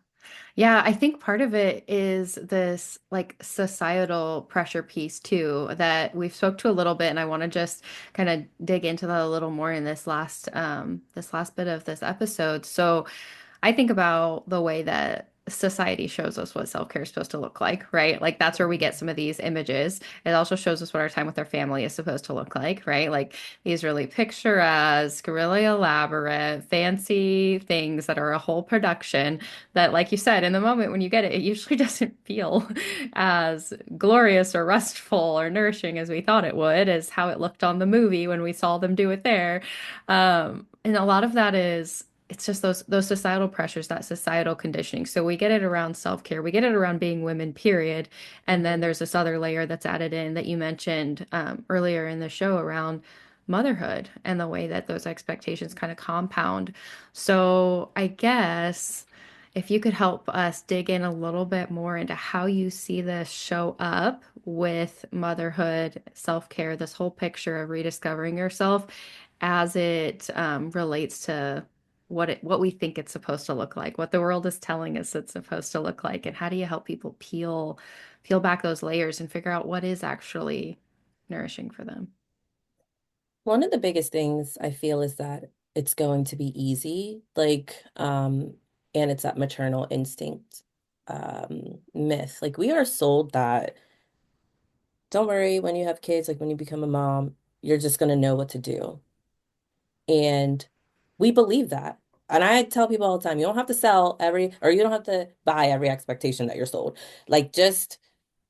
Yeah, I think part of it is this like societal pressure piece too that we've spoke to a little bit, and I want to just kind of dig into that a little more in this last bit of this episode. So I think about the way that society shows us what self-care is supposed to look like, right? Like that's where we get some of these images. It also shows us what our time with our family is supposed to look like, right? Like these really picturesque, really elaborate, fancy things that are a whole production that, like you said, in the moment when you get it, it usually doesn't feel as glorious or restful or nourishing as we thought it would, as how it looked on the movie when we saw them do it there. And a lot of that is it's just those societal pressures, that societal conditioning. So we get it around self-care, we get it around being women, period. And then Mhm. there's this other layer that's added in that you mentioned earlier in the show around motherhood and the way that those expectations kind of compound. So I guess if you could help us dig in a little bit more into how you see this show up with motherhood, self-care, this whole picture of rediscovering yourself as it relates to what we think it's supposed to look like, what the world is telling us it's supposed to look like, and how do you help people peel back those layers and figure out what is actually nourishing for them? One of the biggest things I feel is that it's going to be easy, and it's that maternal instinct myth. Like we are sold that don't worry when you have kids, like when you become a mom, you're just gonna know what to do. And we believe that. And I tell people all the time, you don't have to sell every, or you don't have to buy every expectation that you're sold. Like just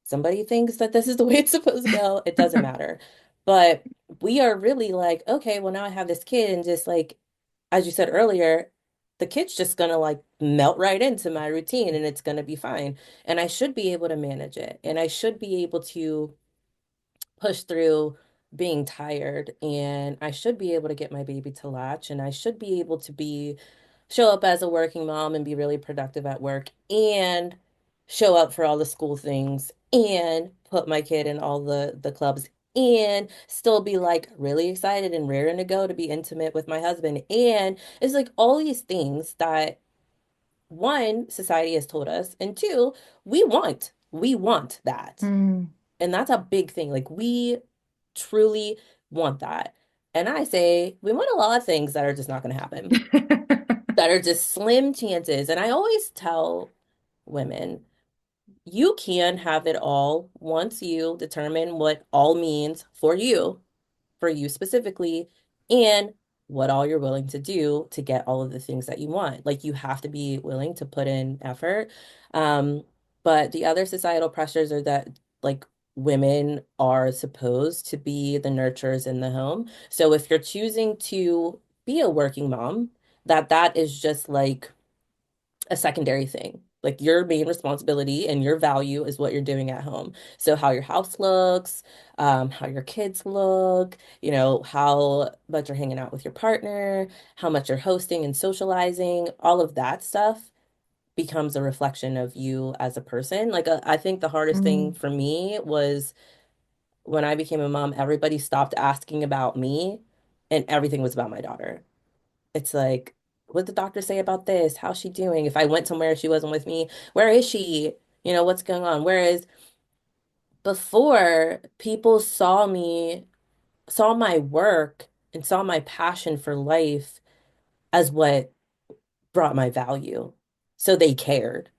somebody thinks that this is the way it's supposed to go. It doesn't matter. But we are really like, okay, well, now I have this kid, and just like, as you said earlier, the kid's just gonna like melt right into my routine and it's gonna be fine. And I should be able to manage it. And I should be able to push through being tired. And I should be able to get my baby to latch. And I should be able to show up as a working mom and be really productive at work and show up for all the school things and put my kid in all the clubs and still be like really excited and raring to go to be intimate with my husband. And it's like all these things that one, society has told us, and two, we want that. Mm. And that's a big thing. Like we truly want that. And I say we want a lot of things that are just not going to happen, that are just slim chances. And I always tell women, you can have it all once you determine what all means for you specifically, and what all you're willing to do to get all of the things that you want. Like you have to be willing to put in effort. Um, but the other societal pressures are that like women are supposed to be the nurturers in the home. So if you're choosing to be a working mom, that is just like a secondary thing. Like your main responsibility and your value is what you're doing at home. So how your house looks, how your kids look, how much you're hanging out with your partner, how much you're hosting and socializing, all of that stuff becomes a reflection of you as a person. I think the hardest thing Mm. for me was when I became a mom, everybody stopped asking about me and everything was about my daughter. It's like, what did the doctor say about this? How's she doing? If I went somewhere she wasn't with me, where is she? What's going on? Whereas before, people saw my work and saw my passion for life as what brought my value. So they cared.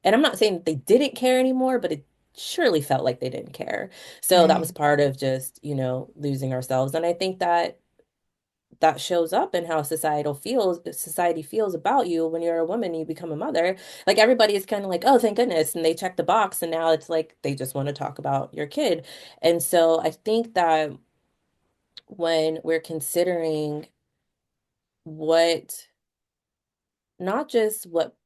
And I'm not saying that they didn't care anymore, but it surely felt like they didn't care. So that was Right. part of just, losing ourselves. And I think that shows up in how society feels about you when you're a woman and you become a mother. Like everybody is kind of like, oh, thank goodness. And they check the box and now it's like they just want to talk about your kid. And so I think that when we're considering what, not just what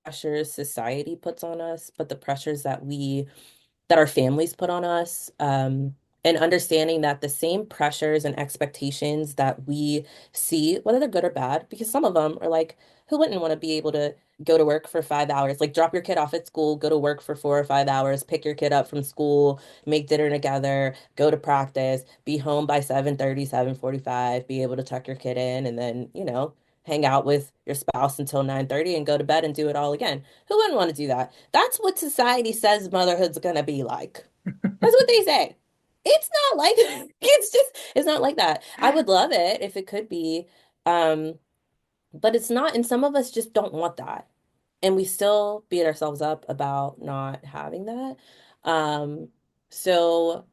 pressures society puts on us, but the pressures that our families put on us, and understanding that the same pressures and expectations that we see, whether they're good or bad, because some of them are like, who wouldn't want to be able to go to work for 5 hours, like drop your kid off at school, go to work for 4 or 5 hours, pick your kid up from school, make dinner together, go to practice, be home by 7:30, 7:45, be able to tuck your kid in, and then, hang out with your spouse until 9:30 and go to bed and do it all again. Who wouldn't want to do that? That's what society says motherhood's gonna be like. That's what they say. It's not like it's not like that. I would love it if it could be. Um, but it's not, and some of us just don't want that. And we still beat ourselves up about not having that. Um, so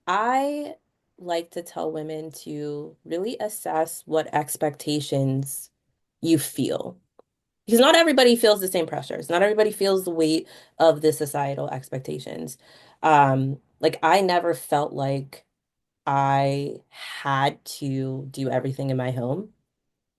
I like to tell women to really assess what expectations you feel. Because not everybody feels the same pressures. Not everybody feels the weight of the societal expectations. Like I never felt like I had to do everything in my home.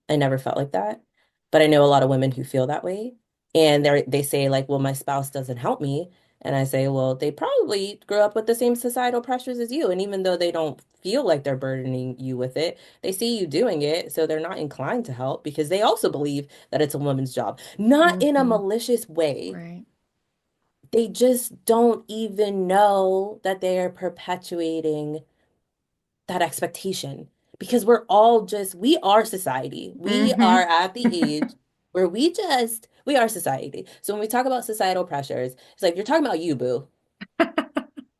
I never felt like that. But I know a lot of women who feel that way. And they say like, well, my spouse doesn't help me. And I say, well, they probably grew up with the same societal pressures as you. And even though they don't feel like they're burdening you with it, they see you doing it. So they're not inclined to help because they also believe that it's a woman's job. Not in a Hmm. malicious way. Right. They just don't even know that they are perpetuating that expectation because we are society. We are Hmm. at the age where we are society. So when we talk about societal pressures, it's like you're talking about you, boo.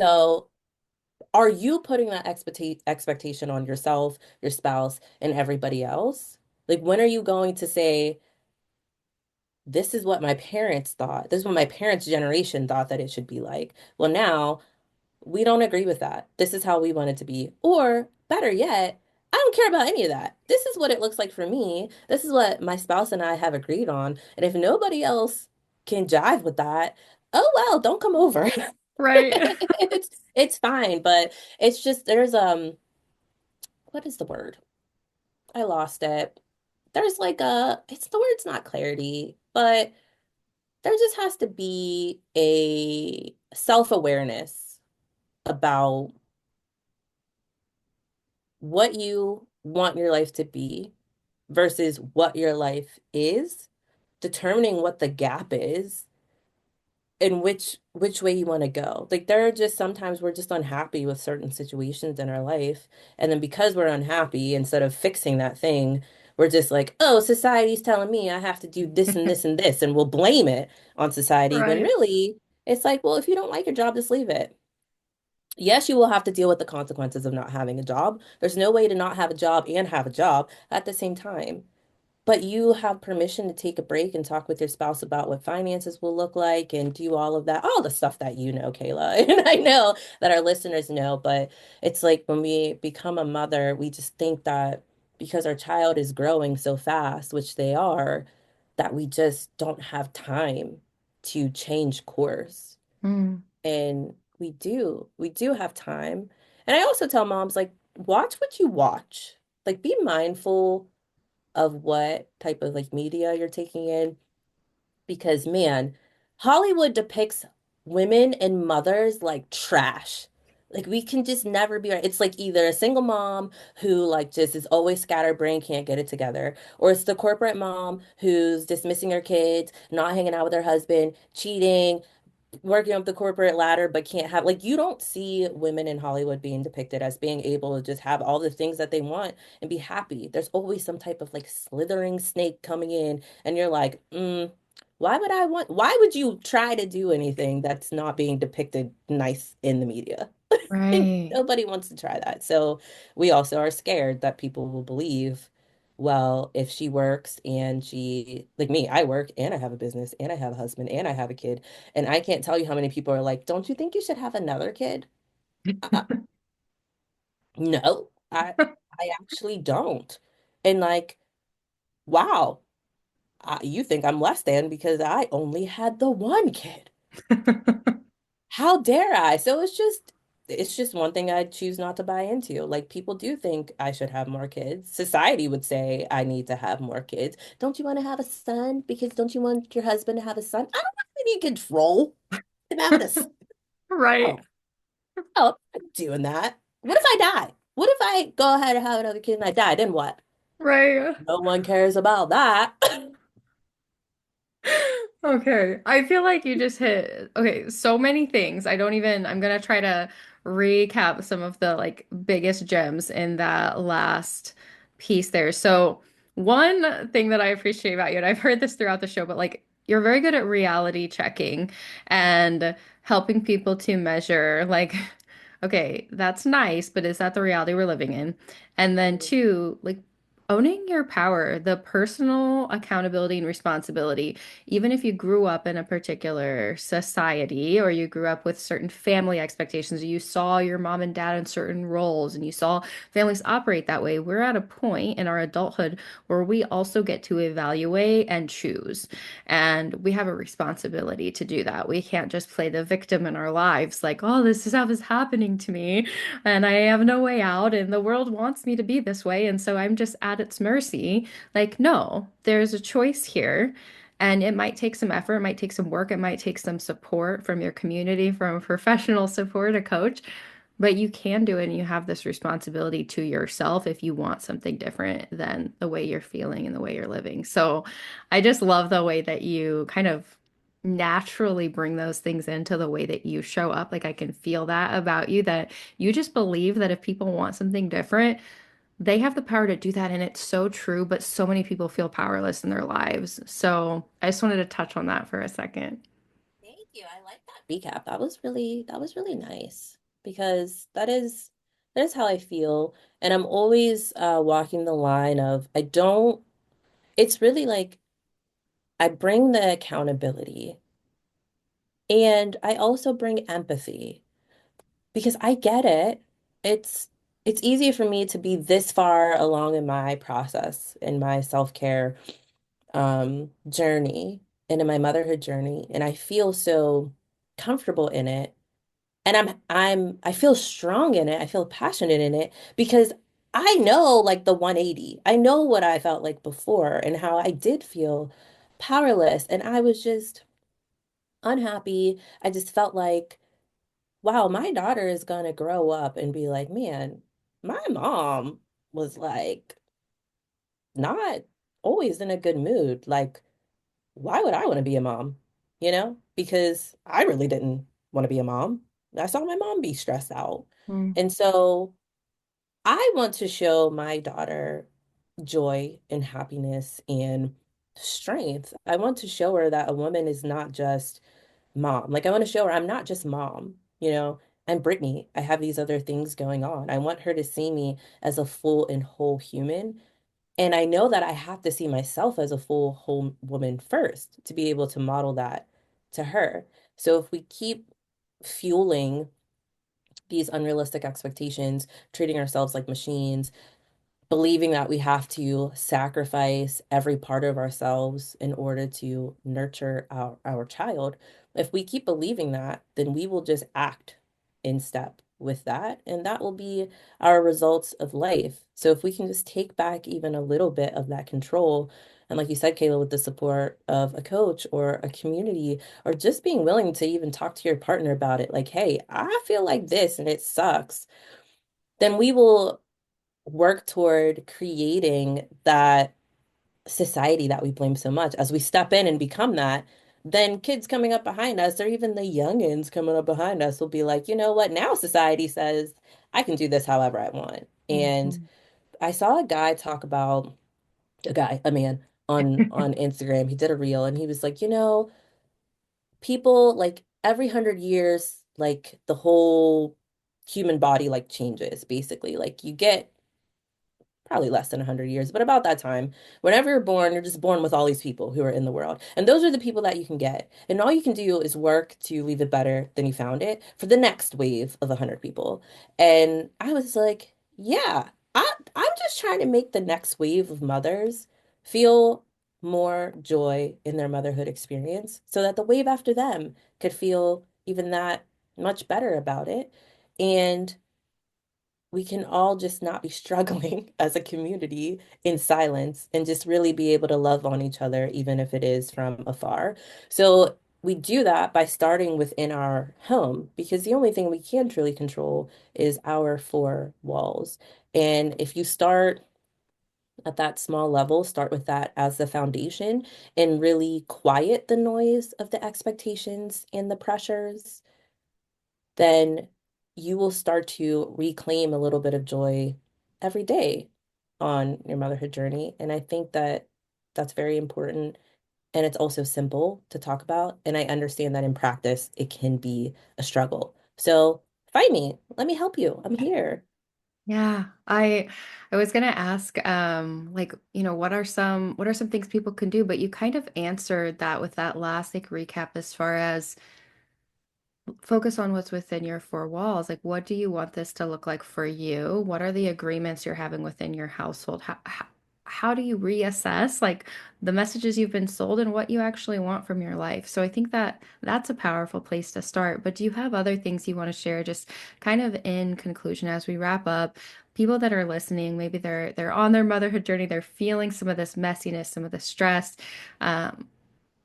So are you putting that expectation on yourself, your spouse, and everybody else? Like, when are you going to say, this is what my parents thought, this is what my parents' generation thought that it should be like? Well, now we don't agree with that. This is how we want it to be. Or better yet, I don't care about any of that. This is what it looks like for me. This is what my spouse and I have agreed on. And if nobody else can jive with that, oh well, don't come over. Right. It's fine, but it's just what is the word? I lost it. There's like it's the word's not clarity, but there just has to be a self-awareness about what you want your life to be versus what your life is, determining what the gap is and which way you want to go. Like there are just sometimes we're just unhappy with certain situations in our life, and then because we're unhappy, instead of fixing that thing, we're just like, "Oh, society's telling me I have to do this and this and this," and we'll blame it on society when Right. really it's like, well, if you don't like your job, just leave it. Yes, you will have to deal with the consequences of not having a job. There's no way to not have a job and have a job at the same time. But you have permission to take a break and talk with your spouse about what finances will look like and do all of that, all the stuff that you know, Kayla. And I know that our listeners know, but it's like when we become a mother, we just think that because our child is growing so fast, which they are, that we just don't have time to change course. Mm. And we do have time. And I also tell moms, like, watch what you watch. Like, be mindful of what type of like media you're taking in. Because, man, Hollywood depicts women and mothers like trash. Like, we can just never be right. It's like either a single mom who, like, just is always scatterbrained, can't get it together, or it's the corporate mom who's dismissing her kids, not hanging out with her husband, cheating, working up the corporate ladder but can't have like you don't see women in Hollywood being depicted as being able to just have all the things that they want and be happy. There's always some type of like slithering snake coming in and you're like, why would you try to do anything that's not being depicted nice in the media? Right. Nobody wants to try that. So we also are scared that people will believe, well, if she works and she, like me, I work and I have a business and I have a husband and I have a kid. And I can't tell you how many people are like, don't you think you should have another kid? No, I actually don't. And like, wow, you think I'm less than because I only had the one kid. How dare I? So it's just one thing I choose not to buy into. Like people do think I should have more kids. Society would say I need to have more kids. Don't you want to have a son? Because don't you want your husband to have a son? I don't have any control. I'm having a son. Right. Oh, oh, I'm not doing that. What if I die? What if I go ahead and have another kid and I die? Then what? Right. No one cares about that. Okay. I feel like you just hit, okay, so many things. I'm gonna try to recap some of the like biggest gems in that last piece there. So, one thing that I appreciate about you, and I've heard this throughout the show, but like you're very good at reality checking and helping people to measure, like, okay, that's nice, but is that the reality we're living in? And then two, like, owning your power, the personal accountability and responsibility, even if you grew up in a particular society or you grew up with certain family expectations, or you saw your mom and dad in certain roles and you saw families operate that way, we're at a point in our adulthood where we also get to evaluate and choose. And we have a responsibility to do that. We can't just play the victim in our lives, like, oh, this stuff is happening to me and I have no way out, and the world wants me to be this way, and so I'm just at its mercy. Like, no, there's a choice here. And it might take some effort, it might take some work, it might take some support from your community, from professional support, a coach, but you can do it and you have this responsibility to yourself if you want something different than the way you're feeling and the way you're living. So I just love the way that you kind of naturally bring those things into the way that you show up. Like I can feel that about you, that you just believe that if people want something different, they have the power to do that. And it's so true, but so many people feel powerless in their lives. So I just wanted to touch on that for a second. Thank you. I like that recap. That was really nice because that is how I feel. And I'm always walking the line of I don't, it's really like I bring the accountability and I also bring empathy because I get it. It's it's easy for me to be this far along in my process, in my self-care journey and in my motherhood journey, and I feel so comfortable in it. And I feel strong in it. I feel passionate in it because I know like the 180. I know what I felt like before and how I did feel powerless and I was just unhappy. I just felt like, wow, my daughter is gonna grow up and be like, man, my mom was like not always in a good mood. Like, why would I want to be a mom? You know? Because I really didn't want to be a mom. I saw my mom be stressed out. Mm. And so I want to show my daughter joy and happiness and strength. I want to show her that a woman is not just mom. Like I want to show her I'm not just mom, you know. I'm Brittany. I have these other things going on. I want her to see me as a full and whole human. And I know that I have to see myself as a full whole woman first to be able to model that to her. So if we keep fueling these unrealistic expectations, treating ourselves like machines, believing that we have to sacrifice every part of ourselves in order to nurture our child, if we keep believing that, then we will just act in step with that, and that will be our results of life. So if we can just take back even a little bit of that control, and like you said, Kayla, with the support of a coach or a community, or just being willing to even talk to your partner about it, like, hey, I feel like this and it sucks, then we will work toward creating that society that we blame so much. As we step in and become that, then kids coming up behind us, or even the youngins coming up behind us, will be like, you know what? Now society says I can do this however I want. And Mhm. I saw a guy talk about a man on Instagram. He did a reel and he was like, you know, people like every 100 years, like the whole human body like changes basically. Like you get probably less than 100 years, but about that time. Whenever you're born, you're just born with all these people who are in the world. And those are the people that you can get. And all you can do is work to leave it better than you found it for the next wave of 100 people. And I was like, yeah, I'm just trying to make the next wave of mothers feel more joy in their motherhood experience so that the wave after them could feel even that much better about it. And we can all just not be struggling as a community in silence and just really be able to love on each other, even if it is from afar. So we do that by starting within our home because the only thing we can truly control is our four walls. And if you start at that small level, start with that as the foundation and really quiet the noise of the expectations and the pressures, then you will start to reclaim a little bit of joy every day on your motherhood journey. And I think that that's very important. And it's also simple to talk about. And I understand that in practice, it can be a struggle. So find me. Let me help you. I'm here. Yeah, I was gonna ask, like, what are some things people can do? But you kind of answered that with that last like recap as far as focus on what's within your four walls. Like, what do you want this to look like for you? What are the agreements you're having within your household? How do you reassess like the messages you've been sold and what you actually want from your life? So I think that that's a powerful place to start. But do you have other things you want to share, just kind of in conclusion as we wrap up? People that are listening, maybe they're on their motherhood journey, they're feeling some of this messiness, some of the stress. Um,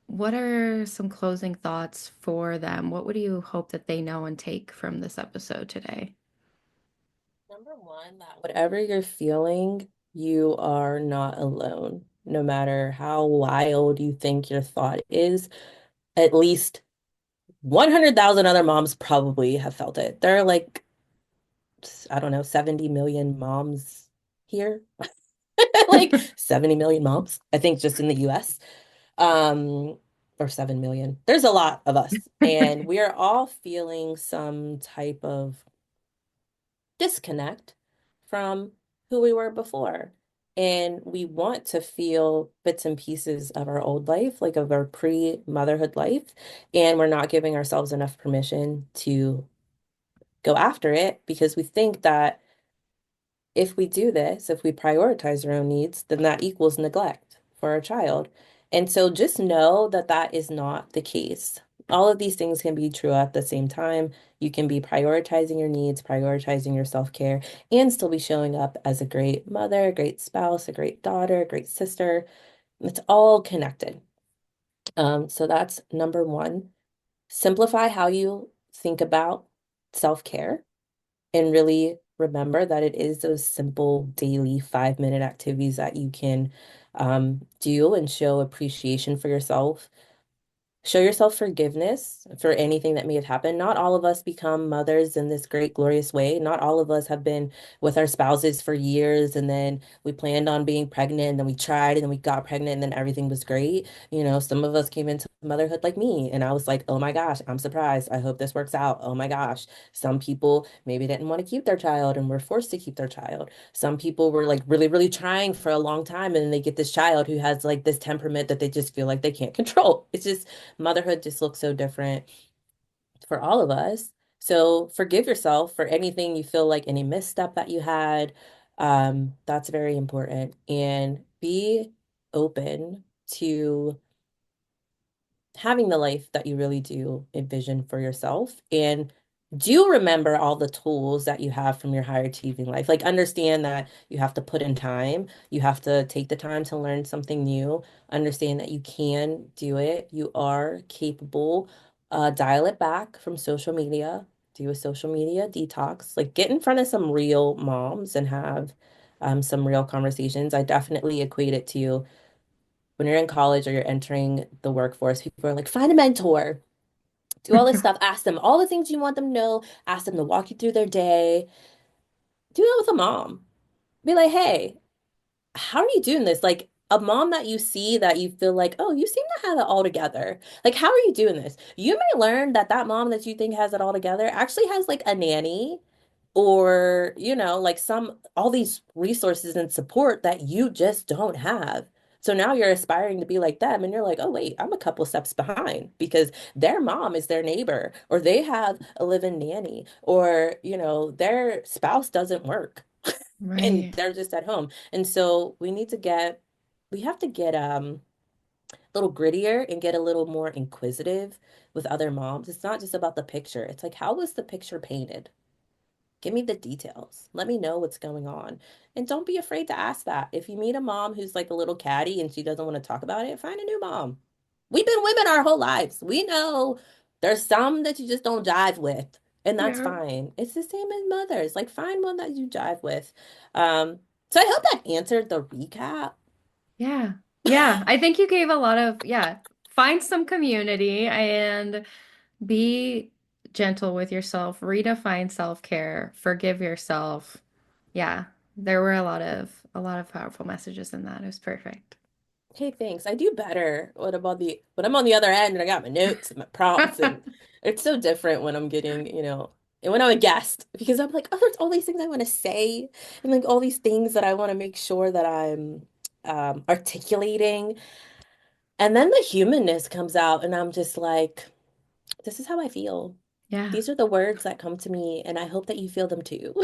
what are some closing thoughts for them? What would you hope that they know and take from this episode today? Number one, that whatever you're feeling, you are not alone. No matter how wild you think your thought is, at least 100,000 other moms probably have felt it. There are like, I don't know, 70 million moms here. Like 70 million moms, I think just in the US. Um, or 7 million. There's a lot of us, and we are all feeling some type of disconnect from who we were before. And we want to feel bits and pieces of our old life, like of our pre-motherhood life. And we're not giving ourselves enough permission to go after it because we think that if we do this, if we prioritize our own needs, then that equals neglect for our child. And so just know that that is not the case. All of these things can be true at the same time. You can be prioritizing your needs, prioritizing your self-care, and still be showing up as a great mother, a great spouse, a great daughter, a great sister. It's all connected. So that's number one. Simplify how you think about self-care and really remember that it is those simple daily 5-minute activities that you can do and show appreciation for yourself. Show yourself forgiveness for anything that may have happened. Not all of us become mothers in this great, glorious way. Not all of us have been with our spouses for years and then we planned on being pregnant and then we tried and then we got pregnant and then everything was great. You know, some of us came into motherhood like me and I was like, oh my gosh, I'm surprised. I hope this works out. Oh my gosh. Some people maybe didn't want to keep their child and were forced to keep their child. Some people were like really, really trying for a long time and then they get this child who has like this temperament that they just feel like they can't control. It's just motherhood just looks so different for all of us. So forgive yourself for anything you feel like any misstep that you had. That's very important. And be open to having the life that you really do envision for yourself. And do remember all the tools that you have from your higher achieving life. Like, understand that you have to put in time, you have to take the time to learn something new, understand that you can do it, you are capable. Dial it back from social media, do a social media detox, like, get in front of some real moms and have some real conversations. I definitely equate it to when you're in college or you're entering the workforce, people are like, find a mentor, do all this stuff, ask them all the things you want them to know, ask them to walk you through their day. Do that with a mom. Be like, hey, how are you doing this? Like a mom that you see that you feel like, oh, you seem to have it all together. Like, how are you doing this? You may learn that that mom that you think has it all together actually has like a nanny or, you know, like some, all these resources and support that you just don't have. So now you're aspiring to be like them, and you're like, oh, wait, I'm a couple steps behind because their mom is their neighbor, or they have a live-in nanny, or, you know, their spouse doesn't work and Right. they're just at home. And so we have to get a little grittier and get a little more inquisitive with other moms. It's not just about the picture. It's like, how was the picture painted? Give me the details. Let me know what's going on. And don't be afraid to ask that. If you meet a mom who's like a little catty and she doesn't want to talk about it, find a new mom. We've been women our whole lives. We know there's some that you just don't jive with, and that's Yeah. fine. It's the same as mothers. Like, find one that you jive with. Um, so I hope that answered the recap. Yeah. Yeah. I think you gave a lot of, yeah, find some community and be gentle with yourself, redefine self-care, forgive yourself. Yeah. There were a lot of powerful messages in that. It was perfect. Hey, thanks. I do better when I'm on the other end and I got my notes and my prompts and it's so different when I'm getting, you know, and when I'm a guest, because I'm like, oh, there's all these things I want to say, and like all these things that I want to make sure that I'm articulating. And then the humanness comes out, and I'm just like, this is how I feel. Yeah. These are the words that come to me, and I hope that you feel them too.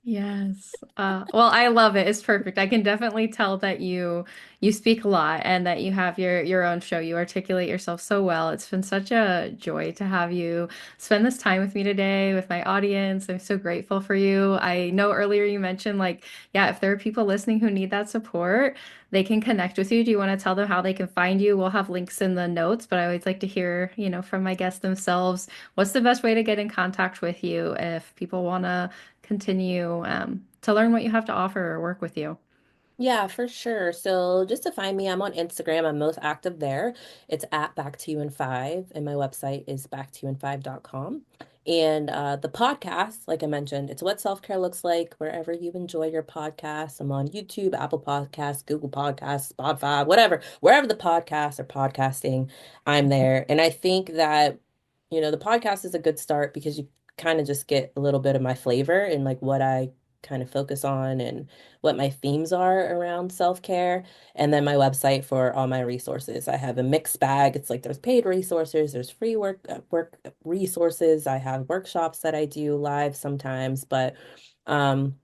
Yes. Well, I love it. It's perfect. I can definitely tell that you speak a lot and that you have your own show. You articulate yourself so well. It's been such a joy to have you spend this time with me today, with my audience. I'm so grateful for you. I know earlier you mentioned like, yeah, if there are people listening who need that support, they can connect with you. Do you want to tell them how they can find you? We'll have links in the notes, but I always like to hear, from my guests themselves, what's the best way to get in contact with you if people want to continue to learn what you have to offer or work with you. Yeah, for sure. So just to find me, I'm on Instagram. I'm most active there. It's at Back to You in Five, and my website is backtoyouin5.com. And the podcast, like I mentioned, it's what self-care looks like wherever you enjoy your podcast. I'm on YouTube, Apple Podcasts, Google Podcasts, Spotify, whatever, wherever the podcasts are podcasting, I'm there. And I think that, the podcast is a good start because you kind of just get a little bit of my flavor and like what I kind of focus on and what my themes are around self-care, and then my website for all my resources. I have a mixed bag. It's like there's paid resources, there's free work resources. I have workshops that I do live sometimes, but um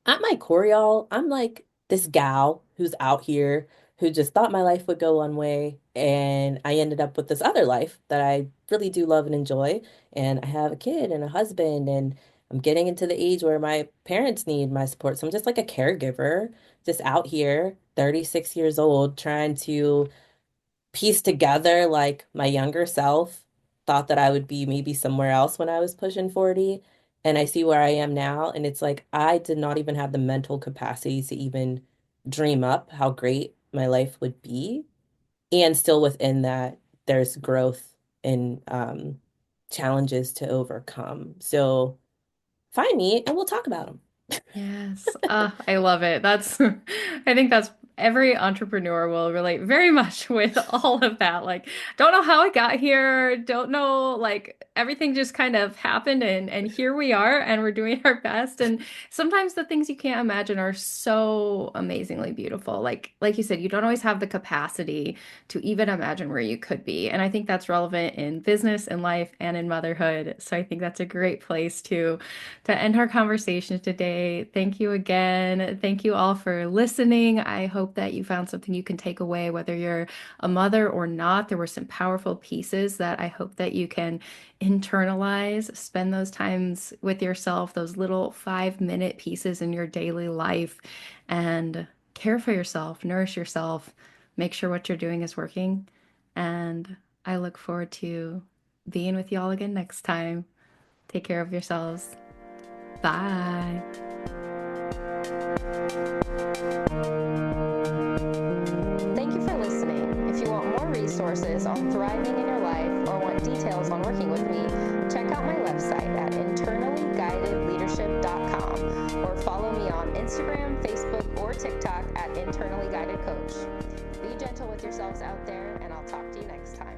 at my core, y'all, I'm like this gal who's out here who just thought my life would go one way, and I ended up with this other life that I really do love and enjoy. And I have a kid and a husband, and I'm getting into the age where my parents need my support. So I'm just like a caregiver, just out here, 36 years old, trying to piece together like my younger self thought that I would be maybe somewhere else when I was pushing 40. And I see where I am now. And it's like I did not even have the mental capacity to even dream up how great my life would be. And still within that, there's growth and challenges to overcome. So find me and we'll talk about them. Yes. I love it. I think that's every entrepreneur will relate very much with all of that. Like, don't know how I got here, don't know, like everything just kind of happened and here we are and we're doing our best. And sometimes the things you can't imagine are so amazingly beautiful. Like you said, you don't always have the capacity to even imagine where you could be. And I think that's relevant in business, in life, and in motherhood. So I think that's a great place to end our conversation today. Thank you again. Thank you all for listening. I hope that you found something you can take away, whether you're a mother or not. There were some powerful pieces that I hope that you can internalize, spend those times with yourself, those little 5-minute pieces in your daily life, and care for yourself, nourish yourself, make sure what you're doing is working. And I look forward to being with you all again next time. Take care of yourselves. Bye. Thank you for listening. If you want more resources on thriving in your life or want details on working with me, check out my website at internallyguidedleadership.com or follow me on Instagram, Facebook, or TikTok at Internally Guided Coach. Be gentle with yourselves out there, and I'll talk to you next time.